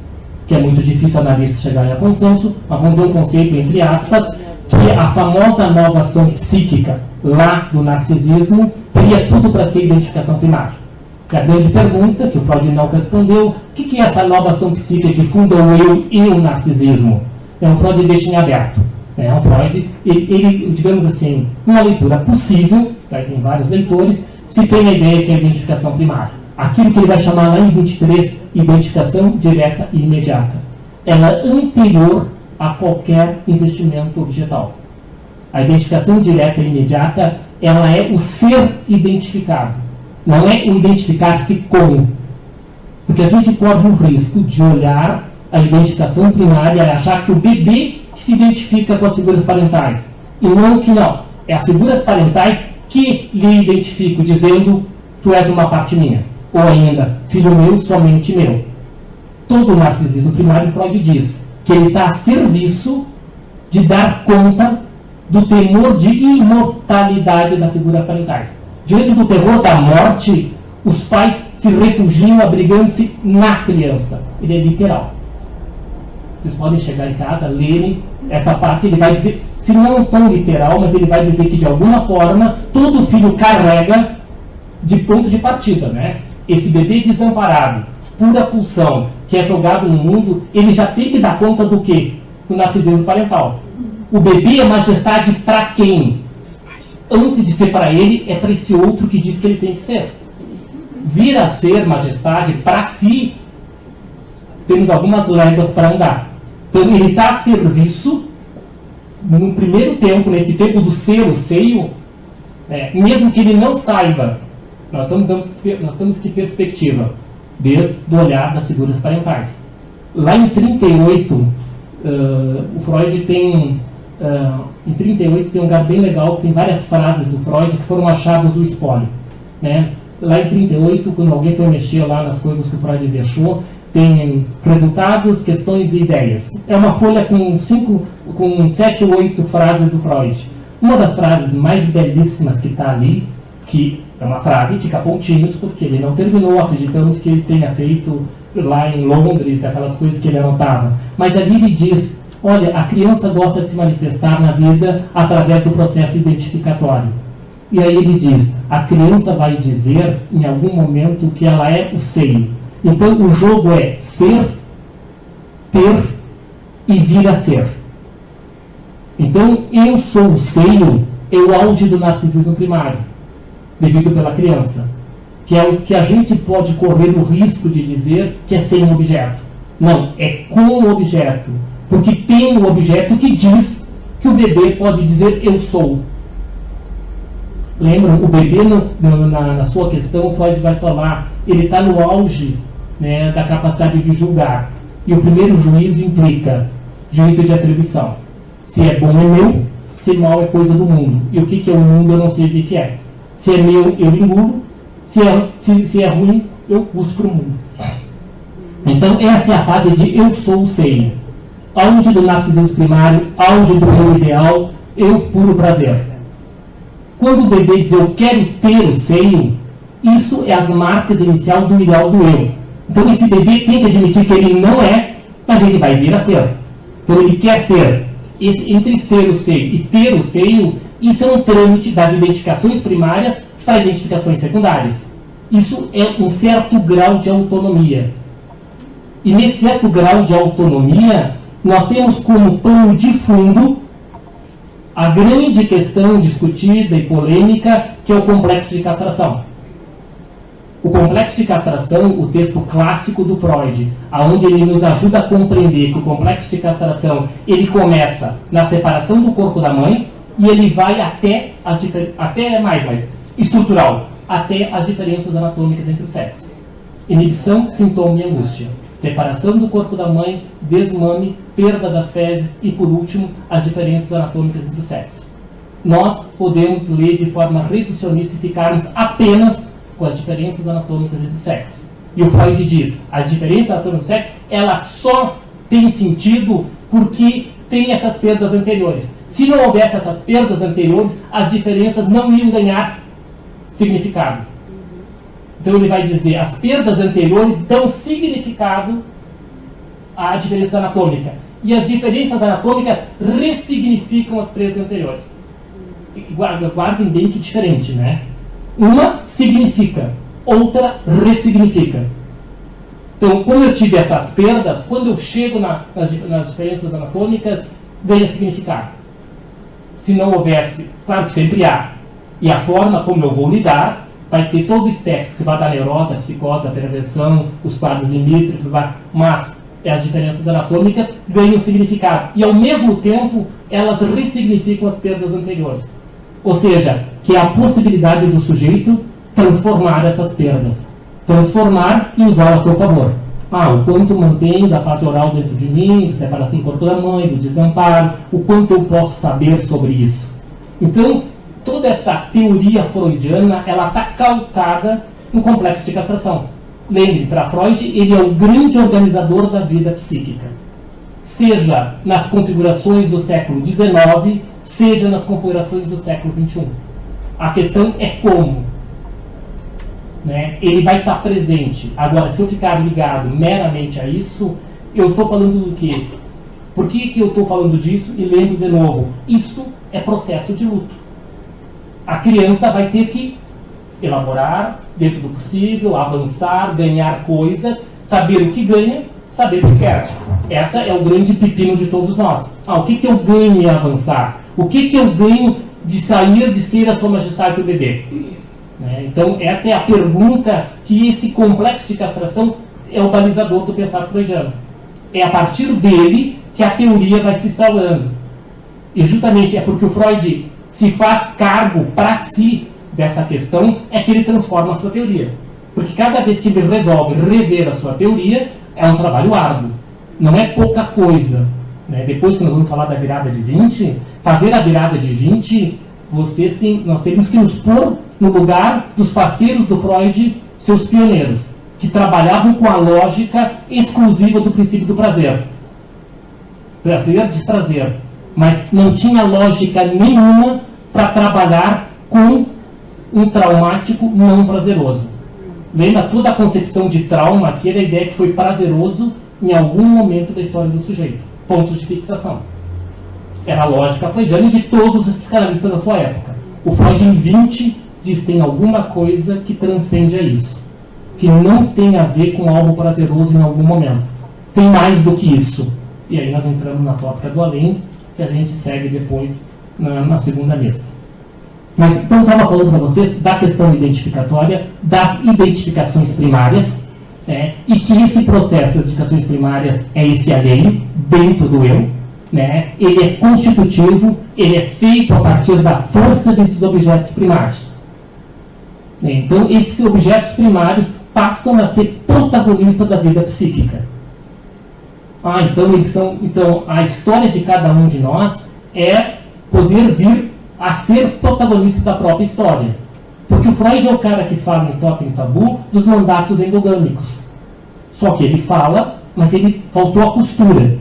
Speaker 2: que é muito difícil analistas chegarem a consenso, mas vamos ver um conceito entre aspas, que a famosa nova ação psíquica lá do narcisismo teria tudo para ser identificação primária. E a grande pergunta, que o Freud não respondeu, o que é essa nova ação psíquica que funda o eu e o narcisismo? É um Freud deixa em aberto. É um Freud, ele, digamos assim, uma leitura possível, tem vários leitores, se tem a ideia que é a identificação primária. Aquilo que ele vai chamar lá em 23, identificação direta e imediata. Ela é anterior a qualquer investimento objetal. A identificação direta e imediata, ela é o ser identificado. Não é o identificar-se com. Porque a gente corre o risco de olhar a identificação primária e achar que o bebê que se identifica com as figuras parentais. E não que não. É as figuras parentais que lhe identificam, dizendo, tu és uma parte minha. Ou ainda, filho meu, somente meu. Todo o narcisismo primário, Freud diz que ele está a serviço de dar conta do temor de imortalidade da figura parentais. Diante do terror da morte, os pais se refugiam abrigando-se na criança. Ele é literal. Vocês podem chegar em casa, lerem essa parte, ele vai dizer, se não tão literal, mas ele vai dizer que de alguma forma, todo filho carrega de ponto de partida, Esse bebê desamparado, pura pulsão, que é jogado no mundo, ele já tem que dar conta do quê? Do narcisismo parental. O bebê é majestade para quem? Antes de ser para ele, é para esse outro que diz que ele tem que ser. Vir a ser majestade para si, temos algumas léguas para andar. Então ele está a serviço, no primeiro tempo, nesse tempo do ser, o seio, mesmo que ele não saiba, nós temos que perspectiva, desde o olhar das figuras parentais. Lá em 38, o Freud tem... em 38 tem um lugar bem legal, tem várias frases do Freud que foram achadas do espólio. Lá em 38, quando alguém foi mexer lá nas coisas que o Freud deixou, tem resultados, questões e ideias. É uma folha com 7 ou 8 frases do Freud. Uma das frases mais belíssimas que está ali, que é uma frase, fica pontinhos, porque ele não terminou, acreditamos que ele tenha feito lá em Londres, aquelas coisas que ele anotava. Mas ali ele diz, olha, a criança gosta de se manifestar na vida através do processo identificatório. E aí ele diz, a criança vai dizer em algum momento que ela é o seio. Então o jogo é ser, ter e vir a ser. Então eu sou o seio, é o auge do narcisismo primário, devido pela criança. Que é o que a gente pode correr o risco de dizer que é sem um objeto. Não, é com o objeto. Porque tem um objeto que diz que o bebê pode dizer eu sou. Lembram? O bebê, na sua questão, o Freud vai falar, ele está no auge da capacidade de julgar. E o primeiro juízo implica juízo de atribuição. Se é bom é meu, se mal é coisa do mundo. E o que é o mundo eu não sei o que é. Se é meu, eu engulo. Se é ruim, eu cuspo para o mundo. Então, essa é a fase de eu sou o seio. Auge do narcisismo primário, auge do eu ideal, eu puro prazer. Quando o bebê diz eu quero ter o seio, isso é as marcas iniciais do ideal do eu. Então, esse bebê tem que admitir que ele não é, mas ele vai vir a ser. Então, ele quer ter. Entre ser o seio e ter o seio, isso é um trâmite das identificações primárias para identificações secundárias. Isso é um certo grau de autonomia. E nesse certo grau de autonomia, nós temos como pano de fundo a grande questão discutida e polêmica, que é o complexo de castração. O complexo de castração, o texto clássico do Freud, onde ele nos ajuda a compreender que o complexo de castração ele começa na separação do corpo da mãe e ele vai até estrutural, até as diferenças anatômicas entre os sexos. Inibição, sintoma e angústia. Separação do corpo da mãe, desmame, perda das fezes e, por último, as diferenças anatômicas entre os sexos. Nós podemos ler de forma reducionista e ficarmos apenas com as diferenças anatômicas entre os sexos. E o Freud diz, as diferenças anatômicas entre os sexos, elas só têm sentido porque tem essas perdas anteriores. Se não houvesse essas perdas anteriores, as diferenças não iam ganhar significado. Então ele vai dizer, as perdas anteriores dão significado à diferença anatômica. E as diferenças anatômicas ressignificam as perdas anteriores. Guardem bem que diferente, né? Uma significa, outra ressignifica. Então, como eu tive essas perdas, quando eu chego nas diferenças anatômicas, ganha significado. Se não houvesse, claro que sempre há. E a forma como eu vou lidar vai ter todo o espectro, que vai da neurose, a psicose, a perversão, os quadros limítrofes, mas as diferenças anatômicas ganham significado. E, ao mesmo tempo, elas ressignificam as perdas anteriores. Ou seja, que é a possibilidade do sujeito transformar essas perdas. Transformar e usá-las a seu favor. O quanto mantenho da fase oral dentro de mim, da separação do corpo da mãe, do desamparo, o quanto eu posso saber sobre isso. Então, toda essa teoria freudiana, ela está calcada no complexo de castração. Lembre, para Freud, ele é o grande organizador da vida psíquica. Seja nas configurações do século XIX, seja nas configurações do século XXI. A questão é como. Né? Ele vai estar presente. Agora, se eu ficar ligado meramente a isso, eu estou falando do quê? Por que eu estou falando disso? E lembro de novo, isso é processo de luto. A criança vai ter que elaborar, dentro do possível, avançar, ganhar coisas, saber o que ganha, saber o que perde. Essa é o grande pepino de todos nós. O que eu ganho em avançar? O que eu ganho de sair de ser a Sua Majestade o bebê? Então, essa é a pergunta que esse complexo de castração é o balizador do pensar freudiano. É a partir dele que a teoria vai se instaurando. E justamente é porque o Freud se faz cargo para si dessa questão, é que ele transforma a sua teoria. Porque cada vez que ele resolve rever a sua teoria, é um trabalho árduo. Não é pouca coisa. Depois que nós vamos falar da virada de 20, fazer a virada de 20, nós temos que nos pôr no lugar dos parceiros do Freud, seus pioneiros, que trabalhavam com a lógica exclusiva do princípio do prazer. Prazer, desprazer. Mas não tinha lógica nenhuma para trabalhar com um traumático não prazeroso. Lembra toda a concepção de trauma, aqui era a ideia que foi prazeroso em algum momento da história do sujeito. Pontos de fixação. Era a lógica freudiana de todos os psicanalistas da sua época. O Freud, em 20, diz que tem alguma coisa que transcende a isso. Que não tem a ver com algo prazeroso em algum momento. Tem mais do que isso. E aí nós entramos na tópica do além, que a gente segue depois na segunda mesa. Mas então eu estava falando para vocês da questão identificatória, das identificações primárias, e que esse processo de identificações primárias é esse alheio, dentro do eu, ele é constitutivo, ele é feito a partir da força desses objetos primários. Então, esses objetos primários passam a ser protagonistas da vida psíquica. Então a história de cada um de nós é poder vir a ser protagonista da própria história. Porque o Freud é o cara que fala em Totem e Tabu dos mandatos endogâmicos. Só que ele fala, mas ele faltou a costura.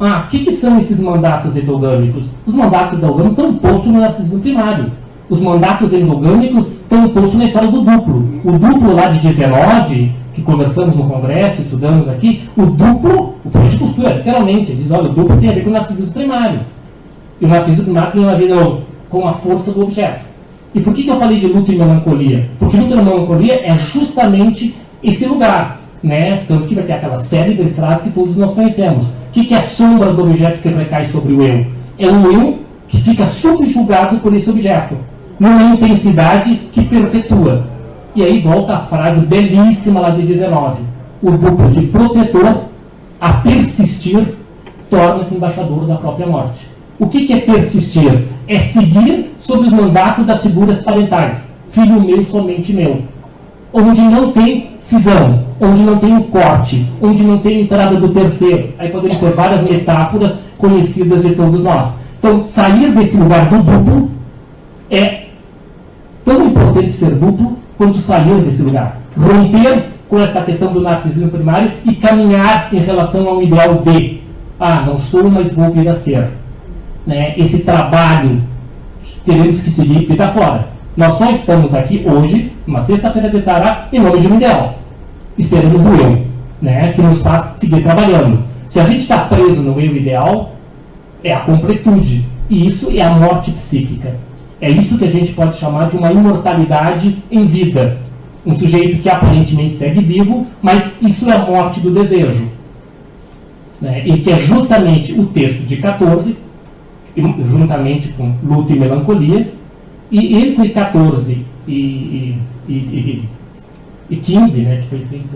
Speaker 2: O que são esses mandatos endogâmicos? Os mandatos endogâmicos estão postos no narcisismo primário. Os mandatos endogâmicos estão postos na história do duplo. O duplo lá de 19, que conversamos no congresso, estudamos aqui, o duplo, o Freud costura, literalmente. Ele diz, olha, o duplo tem a ver com o narcisismo primário. E o narcisismo primário tem a ver com a força do objeto. E por que eu falei de luto e melancolia? Porque luto e melancolia é justamente esse lugar, né? Tanto que vai ter aquela célebre frase que todos nós conhecemos. O que é a sombra do objeto que recai sobre o eu? É um eu que fica subjugado por esse objeto, numa intensidade que perpetua. E aí volta a frase belíssima lá de 19. O duplo de protetor a persistir torna-se embaixador da própria morte. O que é persistir? É seguir sob os mandatos das figuras parentais. Filho meu, somente meu. Onde não tem cisão, onde não tem o corte, onde não tem entrada do terceiro. Aí podemos ter várias metáforas conhecidas de todos nós. Então, sair desse lugar do duplo é tão importante ser duplo quanto sair desse lugar. Romper com essa questão do narcisismo primário e caminhar em relação ao ideal de não sou, mas vou vir a ser. Né? Esse trabalho teremos que seguir porque está fora. Nós só estamos aqui hoje, uma sexta-feira de tará, em nome de um ideal. Esperamos do eu, né? Que nos faz seguir trabalhando. Se a gente está preso no eu ideal, é a completude. E isso é a morte psíquica. É isso que a gente pode chamar de uma imortalidade em vida. Um sujeito que aparentemente segue vivo, mas isso é a morte do desejo. Né? E que é justamente o texto de 14, juntamente com luto e melancolia, e entre 14 e 15, né, que foi feito,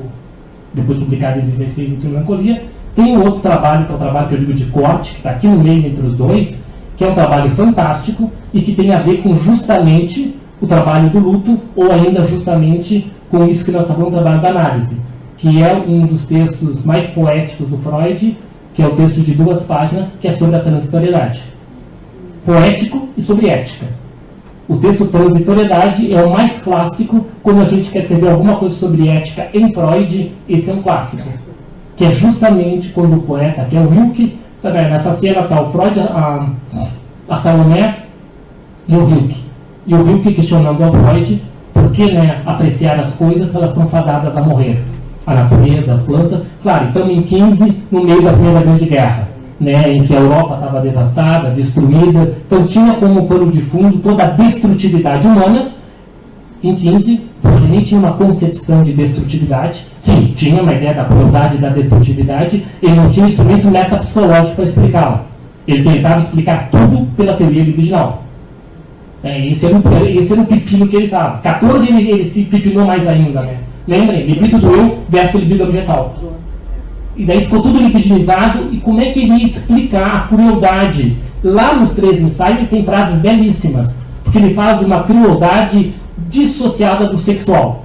Speaker 2: depois publicado em 16, luto e melancolia, tem um outro trabalho, que é o trabalho que eu digo de corte, que está aqui no meio entre os dois, que é um trabalho fantástico e que tem a ver com justamente o trabalho do luto, ou ainda justamente com isso que nós estamos falando, o trabalho da análise, que é um dos textos mais poéticos do Freud, que é o texto de 2 páginas, que é sobre a transitoriedade. Poético e sobre ética. O texto Transitoriedade é o mais clássico quando a gente quer escrever alguma coisa sobre ética em Freud. Esse é um clássico, que é justamente quando o poeta, que é o Rilke, nessa cena está o Freud, a Salomé e o Rilke. E o Rilke questionando ao Freud por que, né, apreciar as coisas, elas estão fadadas a morrer. A natureza, as plantas. Claro, estamos em 15, no meio da Primeira Grande Guerra, né, em que a Europa estava devastada, destruída. Então tinha como pano de fundo toda a destrutividade humana. Em 15, Freud nem tinha uma concepção de destrutividade. Sim, tinha uma ideia da crueldade e da destrutividade. Ele não tinha instrumentos metapsicológicos para explicá-la. Ele tentava explicar tudo pela teoria libidinal. Esse era o pepino que ele estava. 14 ele se pepinou mais ainda, né? Lembrem, libido do eu versus libido objetal. E daí ficou tudo libidinizado. E como é que ele ia explicar a crueldade? Lá nos 3 ensaios ele tem frases belíssimas, porque ele fala de uma crueldade dissociada do sexual.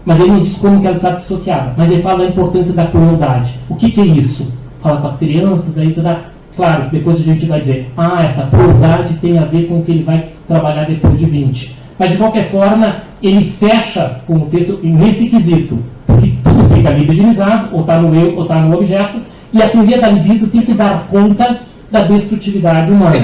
Speaker 2: Mas ele não diz como que ela está dissociada. Mas ele fala da importância da crueldade. O que é isso? Fala com as crianças, aí toda... Claro, depois a gente vai dizer, essa crueldade tem a ver com o que ele vai trabalhar depois de 20. Mas de qualquer forma, ele fecha com o texto nesse quesito. Porque tudo fica libidinizado, ou está no eu, ou está no objeto, e a teoria da libido tem que dar conta da destrutividade humana.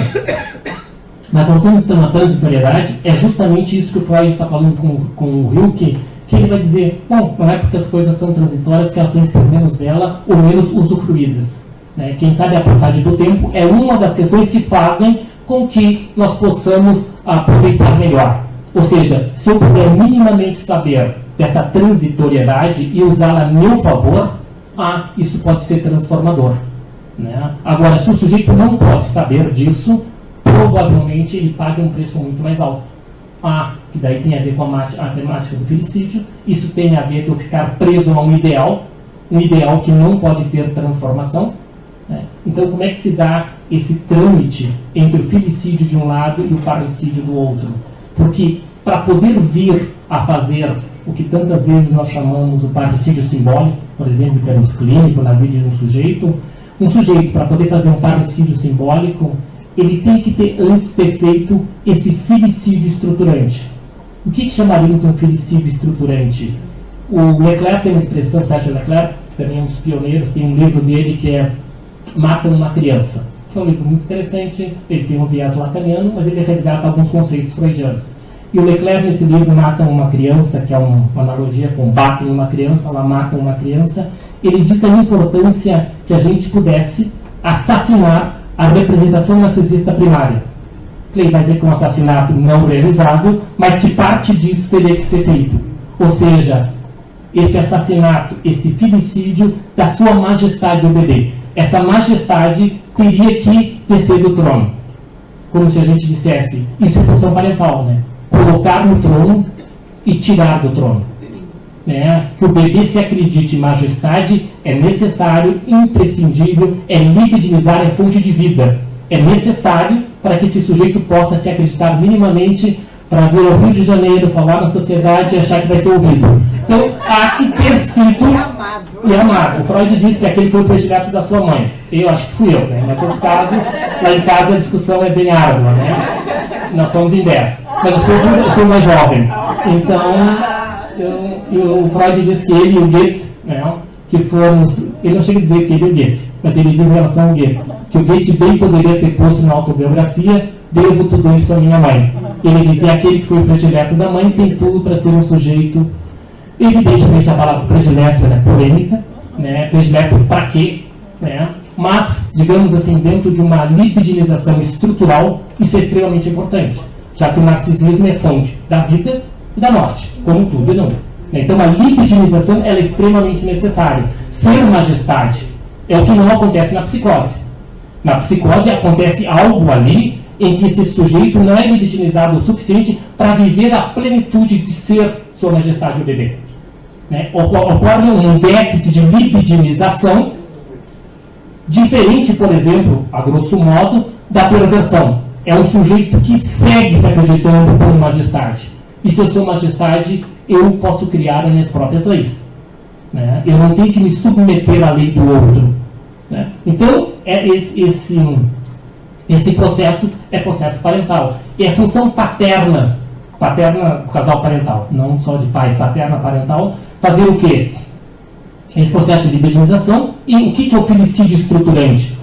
Speaker 2: Mas voltando à transitoriedade, é justamente isso que o Freud está falando com o Rilke, que ele vai dizer, bom, não é porque as coisas são transitórias que elas têm que ser menos bela ou menos usufruídas. Né? Quem sabe a passagem do tempo é uma das questões que fazem com que nós possamos aproveitar melhor. Ou seja, se eu puder minimamente saber dessa transitoriedade e usá-la a meu favor, isso pode ser transformador. Né? Agora, se o sujeito não pode saber disso, provavelmente ele paga um preço muito mais alto. Que daí tem a ver com a temática do felicídio. Isso tem a ver com eu ficar preso a um ideal que não pode ter transformação. Né? Então, como é que se dá esse trâmite entre o felicídio de um lado e o parricídio do outro? Porque para poder vir a fazer o que tantas vezes nós chamamos o parricídio simbólico, por exemplo, em termos clínicos, na vida de um sujeito para poder fazer um parricídio simbólico, ele tem que antes ter feito esse filicídio estruturante. O que chamaria de um filicídio estruturante? O Leclerc tem uma expressão, Sérgio Leclerc, que também é um dos pioneiros, tem um livro dele que é Mata uma Criança, que é um livro muito interessante, ele tem um viés lacaniano, mas ele resgata alguns conceitos freudianos. E o Leclerc, nesse livro, Mata uma Criança, que é uma analogia com batem uma criança, lá matam uma criança, ele diz da importância que a gente pudesse assassinar a representação narcisista primária. Ele vai dizer que é um assassinato não realizado, mas que parte disso teria que ser feito. Ou seja, esse assassinato, esse filicídio da sua majestade o bebê. Essa majestade teria que descer do trono. Como se a gente dissesse, isso é função parental, né? Colocar no trono e tirar do trono. Né? Que o bebê se acredite em majestade é necessário, imprescindível, é libidinizar, é fonte de vida. É necessário para que esse sujeito possa se acreditar minimamente para vir ao Rio de Janeiro, falar na sociedade e achar que vai ser ouvido. Então, há que ter sido e amado. O Freud disse que aquele foi o predileto da sua mãe. Eu acho que fui eu, né? Em outros casos, lá em casa a discussão é bem árdua, né? Nós somos em 10. Mas eu sou mais jovem. Então, o Freud diz que ele e o Goethe, né, que foram... Ele não chega a dizer que ele e o Goethe, mas ele diz em relação ao Goethe, que o Goethe bem poderia ter posto na autobiografia: devo tudo isso à minha mãe. Ele dizia: aquele que foi o predileto da mãe tem tudo para ser um sujeito. Evidentemente a palavra predileto é polêmica, né? Predileto para quê? Né? Mas, digamos assim, dentro de uma libidinização estrutural, isso é extremamente importante, já que o narcisismo é fonte da vida e da morte, como tudo e não. Então a libidinização ela é extremamente necessária. Ser majestade é o que não acontece na psicose. Na psicose acontece algo ali em que esse sujeito não é libidinizado o suficiente para viver a plenitude de ser sua majestade o bebê. Né? Ocorre um déficit de libidinização diferente, por exemplo, a grosso modo, da perversão. É um sujeito que segue se acreditando como majestade. E se eu sou majestade, eu posso criar as minhas próprias leis. Né? Eu não tenho que me submeter à lei do outro. Né? Então, esse processo é processo parental. E a função paterna, o casal parental, não só de pai, paterna, parental, fazer o quê? Esse processo de libidinização. E o que é o filicídio estruturante?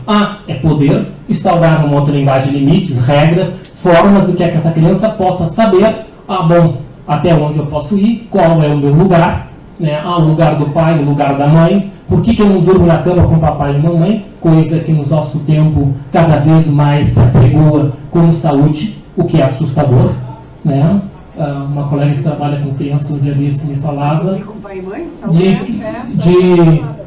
Speaker 2: É poder instaurar numa outra linguagem limites, regras, formas do que é que essa criança possa saber, bom, até onde eu posso ir, qual é o meu lugar, né? O lugar do pai, o lugar da mãe. Por que eu não durmo na cama com papai e mamãe? Coisa que no nosso tempo cada vez mais se apregoa como saúde, o que é assustador. Né? Uma colega que trabalha com criança um dia desse me falava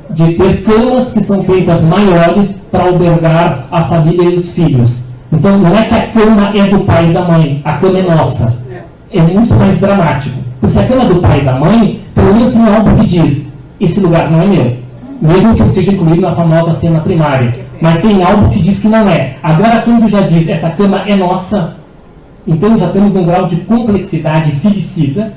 Speaker 2: de ter camas que são feitas maiores para albergar a família e os filhos. Então não é que a cama é do pai e da mãe, a cama é nossa. É muito mais dramático. Porque se a cama é do pai e da mãe, pelo menos tem algo que diz: esse lugar não é meu. Mesmo que eu seja incluído na famosa cena primária. Mas tem algo que diz que não é. Agora, quando já diz essa cama é nossa, então já temos um grau de complexidade filicida,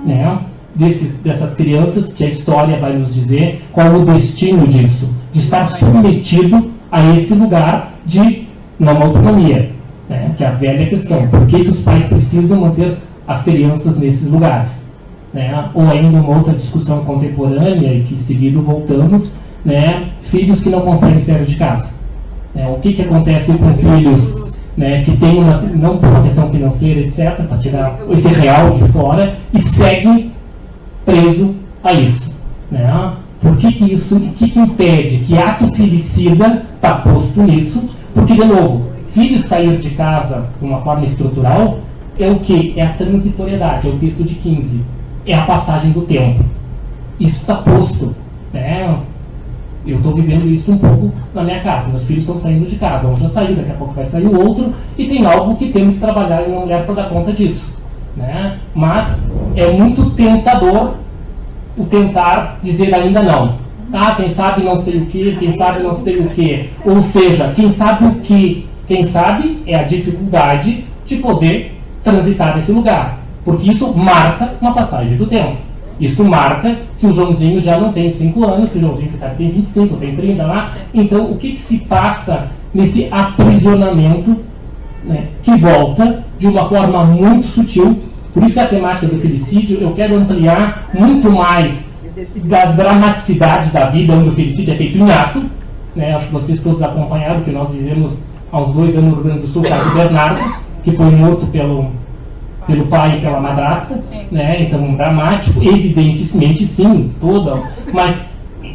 Speaker 2: né, dessas crianças, que a história vai nos dizer qual o destino disso, de estar submetido a esse lugar de não autonomia, né, que é a velha questão. Por que os pais precisam manter as crianças nesses lugares? Né? Ou ainda uma outra discussão contemporânea, e que seguido voltamos, né? Filhos que não conseguem sair de casa. Né? O que acontece com filhos, né, que têm não por uma questão financeira, etc., para tirar esse real de fora, e seguem preso a isso. Né? Por que isso, o que impede? Que ato filicida está posto nisso? Porque, de novo, filhos sair de casa de uma forma estrutural é o que? É a transitoriedade, é o texto de 15. É a passagem do tempo. Isso está posto. Né? Eu estou vivendo isso um pouco na minha casa. Meus filhos estão saindo de casa. Um já saiu, daqui a pouco vai sair o outro. E tem algo que temos que trabalhar em uma mulher para dar conta disso. Né? Mas é muito tentador o tentar dizer ainda não. Quem sabe não sei o que, quem sabe não sei o que. Ou seja, quem sabe o que. Quem sabe é a dificuldade de poder transitar nesse lugar. Porque isso marca uma passagem do tempo. Isso marca que o Joãozinho já não tem 5 anos, que o Joãozinho que sabe tem 25, tem 30 lá. Então, o que se passa nesse aprisionamento, né, que volta de uma forma muito sutil. Por isso que a temática do felicídio eu quero ampliar muito mais da dramaticidade da vida, onde o felicídio é feito em ato, né? Acho que vocês todos acompanharam que nós vivemos há uns 2 anos no Rio Grande do Sul, o caso do Bernardo, que foi morto pelo pai e pela madrasta, né? Então, dramático, evidentemente sim, mas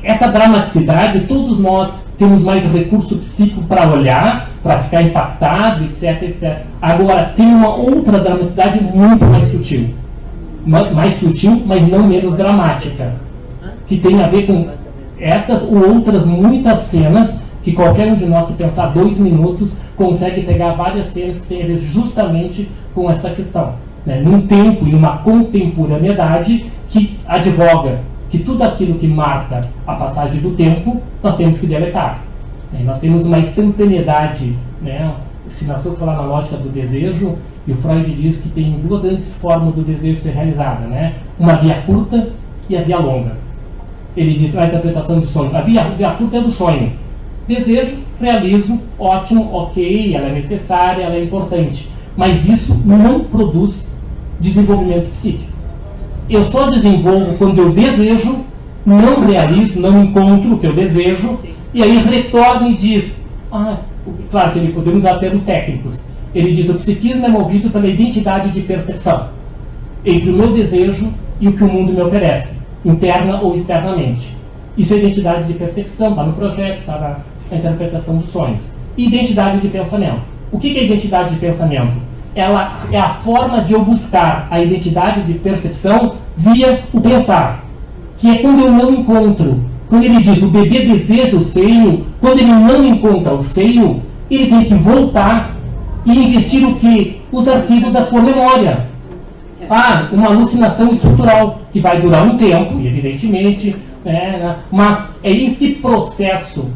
Speaker 2: essa dramaticidade, todos nós temos mais recurso psíquico para olhar, para ficar impactado, etc, etc. Agora, tem uma outra dramaticidade muito mais sutil, mas não menos dramática, que tem a ver com essas ou outras muitas cenas que qualquer um de nós, se pensar 2 minutos, consegue pegar várias cenas que têm a ver justamente com essa questão, né? Num tempo e numa contemporaneidade que advoga que tudo aquilo que marca a passagem do tempo, nós temos que deletar. Nós temos uma instantaneidade, né? Se nós formos falar na lógica do desejo, e o Freud diz que tem 2 grandes formas do desejo ser realizada, né? Uma via curta e a via longa. Ele diz na interpretação do sonho, a via curta é do sonho. Desejo, realizo, ótimo, ok, ela é necessária, ela é importante. Mas isso não produz desenvolvimento psíquico. Eu só desenvolvo quando eu desejo, não realizo, não encontro o que eu desejo, e aí retorno e diz, claro que ele podemos usar termos técnicos. Ele diz, o psiquismo é movido pela identidade de percepção entre o meu desejo e o que o mundo me oferece, interna ou externamente. Isso é identidade de percepção, está no projeto, está na interpretação dos sonhos. E identidade de pensamento. O que é identidade de pensamento? Ela é a forma de eu buscar a identidade de percepção via o pensar, que é quando eu não encontro. Quando ele diz, o bebê deseja o seio, quando ele não encontra o seio, ele tem que voltar e investir o quê? Os arquivos da sua memória. Uma alucinação estrutural, que vai durar um tempo, evidentemente, né? Mas é esse processo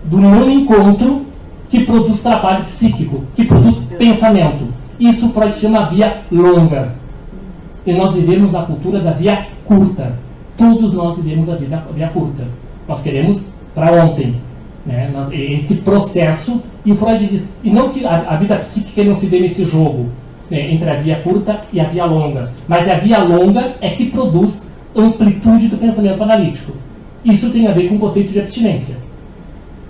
Speaker 2: do não encontro que produz trabalho psíquico, que produz pensamento. Isso Freud chama via longa. E nós vivemos na cultura da via curta. Todos nós vivemos a via curta. Nós queremos para ontem, né? Esse processo, e o Freud diz, e não que a vida psíquica não se dê nesse jogo, né, entre a via curta e a via longa, mas a via longa é que produz amplitude do pensamento analítico. Isso tem a ver com o conceito de abstinência,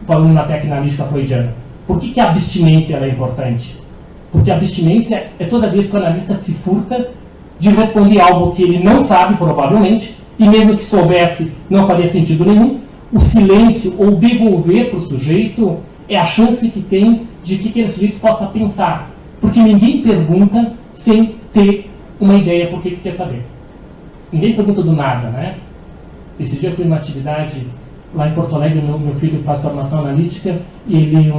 Speaker 2: falando na técnica analítica freudiana. Por que a abstinência é importante? Porque a abstinência é toda vez que o analista se furta de responder algo que ele não sabe, provavelmente, e mesmo que soubesse, não faria sentido nenhum. O silêncio ou devolver para o sujeito é a chance que tem de que aquele sujeito possa pensar. Porque ninguém pergunta sem ter uma ideia por que quer saber. Ninguém pergunta do nada, né? Esse dia eu fui numa atividade lá em Porto Alegre, meu filho faz formação analítica, e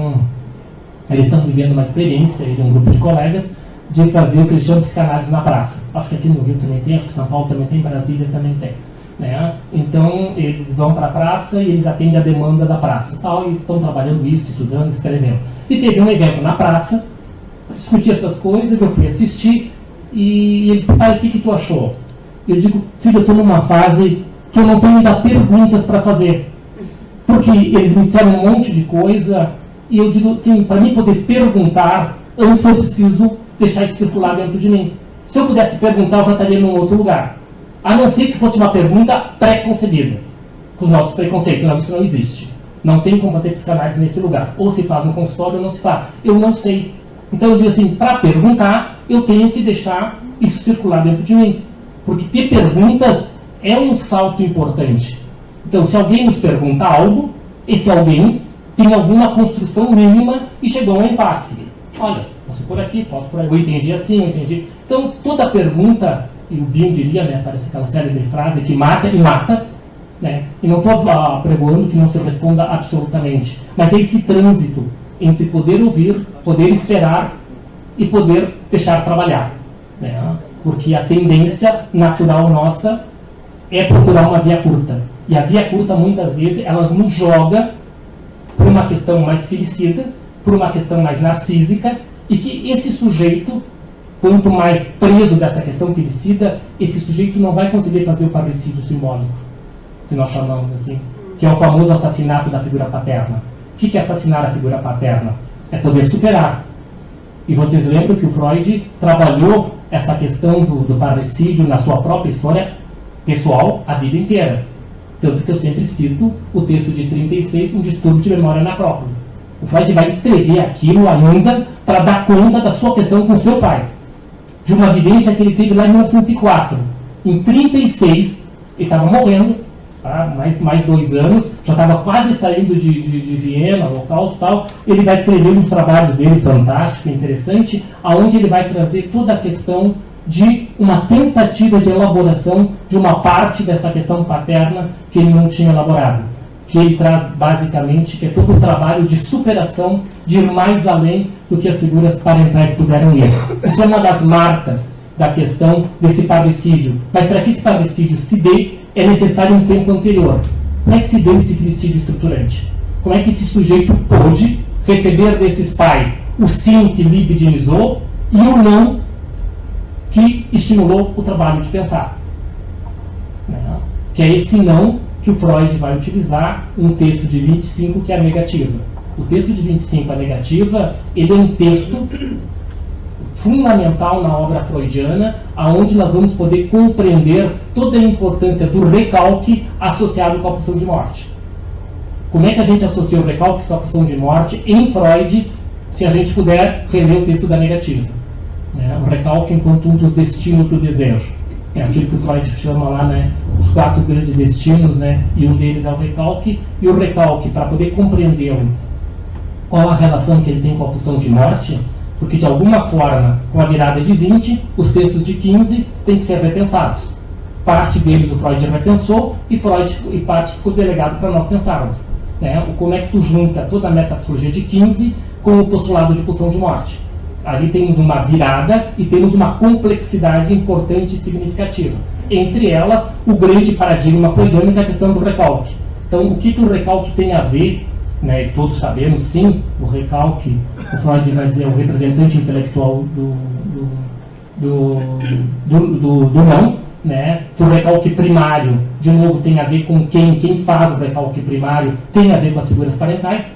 Speaker 2: eles estão vivendo uma experiência, ele e um grupo de colegas, de fazer o que eles chamam de psicanálise na praça. Acho que aqui no Rio também tem, acho que São Paulo também tem, Brasília também tem. Né? Então, eles vão para a praça e eles atendem a demanda da praça. E estão trabalhando isso, estudando, escrevendo. E teve um evento na praça, discuti essas coisas, eu fui assistir, e eles disseram, o que tu achou? Eu digo, filho, eu estou numa fase que eu não tenho ainda perguntas para fazer. Porque eles me disseram um monte de coisa, e eu digo, sim, para mim poder perguntar, antes eu preciso deixar isso circular dentro de mim. Se eu pudesse perguntar, eu já estaria num outro lugar. A não ser que fosse uma pergunta pré-concebida, com os nossos preconceitos. Não, isso não existe. Não tem como fazer psicanálise nesse lugar. Ou se faz no consultório ou não se faz. Eu não sei. Então eu digo assim, para perguntar, eu tenho que deixar isso circular dentro de mim. Porque ter perguntas é um salto importante. Então, se alguém nos pergunta algo, esse alguém tem alguma construção mínima e chegou a um impasse. Olha, posso por aqui, posso por aí, eu entendi assim, eu entendi. Então, toda pergunta, e o Bion diria, né, parece aquela série de frases que mata e mata, né, e não estou pregoando que não se responda absolutamente, mas é esse trânsito entre poder ouvir, poder esperar e poder deixar trabalhar. Né, porque a tendência natural nossa é procurar uma via curta. E a via curta, muitas vezes, ela nos joga por uma questão mais felicida, por uma questão mais narcísica, e que esse sujeito, quanto mais preso dessa questão felicida, esse sujeito não vai conseguir fazer o parricídio simbólico, que nós chamamos assim, que é o famoso assassinato da figura paterna, que é assassinar a figura paterna? É poder superar. E vocês lembram que o Freud trabalhou essa questão do parricídio na sua própria história pessoal a vida inteira. Tanto que eu sempre cito o texto de 36, um distúrbio de memória anacrópole. O Freud vai escrever aquilo ainda para dar conta da sua questão com seu pai. De uma vivência que ele teve lá em 1904. Em 36, ele estava morrendo, tá? mais 2 anos, já estava quase saindo de Viena, Holocausto e tal. Ele vai escrever um trabalho dele fantástico, interessante, aonde ele vai trazer toda a questão de uma tentativa de elaboração de uma parte dessa questão paterna que ele não tinha elaborado. Que ele traz basicamente, que é todo um trabalho de superação, de ir mais além do que as figuras parentais puderam ir. Isso é uma das marcas da questão desse parricídio. Mas para que esse parricídio se dê, é necessário um tempo anterior. Como é que se deu esse suicídio estruturante? Como é que esse sujeito pôde receber desses pais o sim que libidinizou e o não que estimulou o trabalho de pensar? Que é esse não que o Freud vai utilizar um texto de 25 que é a negativa. O texto de 25, a negativa, ele é um texto fundamental na obra freudiana, aonde nós vamos poder compreender toda a importância do recalque associado com a pulsão de morte. Como é que a gente associa o recalque com a pulsão de morte em Freud, se a gente puder reler o texto da negativa? O recalque enquanto um dos destinos do desejo. É aquilo que o Freud chama lá, os 4 grandes destinos, e um deles é o recalque. E o recalque, para poder compreender qual a relação que ele tem com a pulsão de morte, porque de alguma forma, com a virada de 20, os textos de 15 têm que ser repensados. Parte deles o Freud repensou e parte ficou delegado para nós pensarmos. Como é que tu junta toda a metafisiologia de 15 com o postulado de pulsão de morte? Ali temos uma virada e temos uma complexidade importante e significativa. Entre elas, o grande paradigma freudiano, que é a questão do recalque. Então, o que o recalque tem a ver, todos sabemos, sim, o recalque, o Freud vai dizer, o representante intelectual do não, que o recalque primário, de novo, tem a ver com quem faz o recalque primário, tem a ver com as figuras parentais.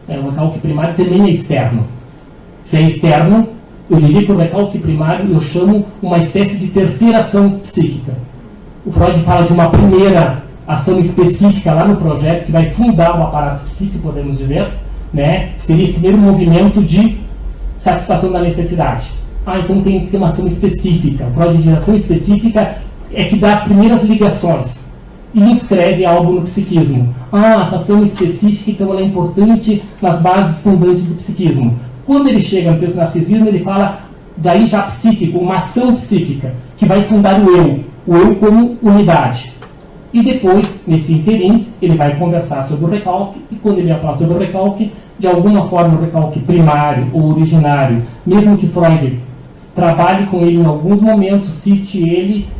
Speaker 2: O recalque primário também é externo. Se é externo, eu diria que o recalque primário eu chamo uma espécie de terceira ação psíquica. O Freud fala de uma primeira ação específica lá no projeto, que vai fundar o aparato psíquico, podemos dizer, seria esse primeiro movimento de satisfação da necessidade. Então tem que ter uma ação específica. O Freud diz ação específica é que dá as primeiras ligações e inscreve algo no psiquismo. Essa ação específica, então ela é importante nas bases fundantes do psiquismo. Quando ele chega no texto do narcisismo, ele fala daí já psíquico, uma ação psíquica, que vai fundar o eu como unidade. E depois, nesse interim, ele vai conversar sobre o recalque, e quando ele vai falar sobre o recalque, de alguma forma o recalque primário ou originário, mesmo que Freud trabalhe com ele em alguns momentos, cite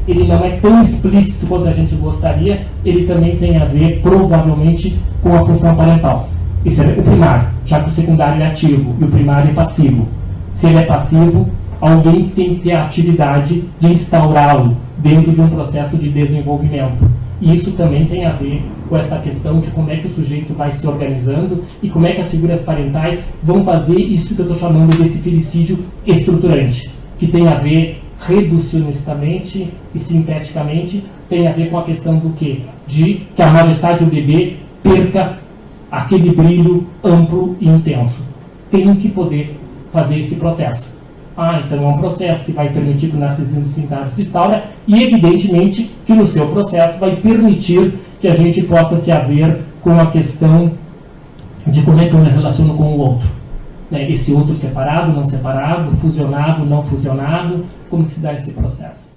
Speaker 2: ele não é tão explícito quanto a gente gostaria, ele também tem a ver, provavelmente, com a função parental. Isso é o primário, já que o secundário é ativo e o primário é passivo. Se ele é passivo, alguém tem que ter a atividade de instaurá-lo dentro de um processo de desenvolvimento. E isso também tem a ver com essa questão de como é que o sujeito vai se organizando e como é que as figuras parentais vão fazer isso que eu estou chamando desse filicídio estruturante, que tem a ver reducionistamente e sinteticamente, tem a ver com a questão do quê? De que a majestade do bebê perca aquele brilho amplo e intenso. Tem que poder fazer esse processo. Então é um processo que vai permitir que o narcisismo se instaura e, evidentemente, que no seu processo vai permitir que a gente possa se haver com a questão de como é que eu me relaciono com o outro. Esse outro separado, não separado, fusionado, não fusionado, como que se dá esse processo.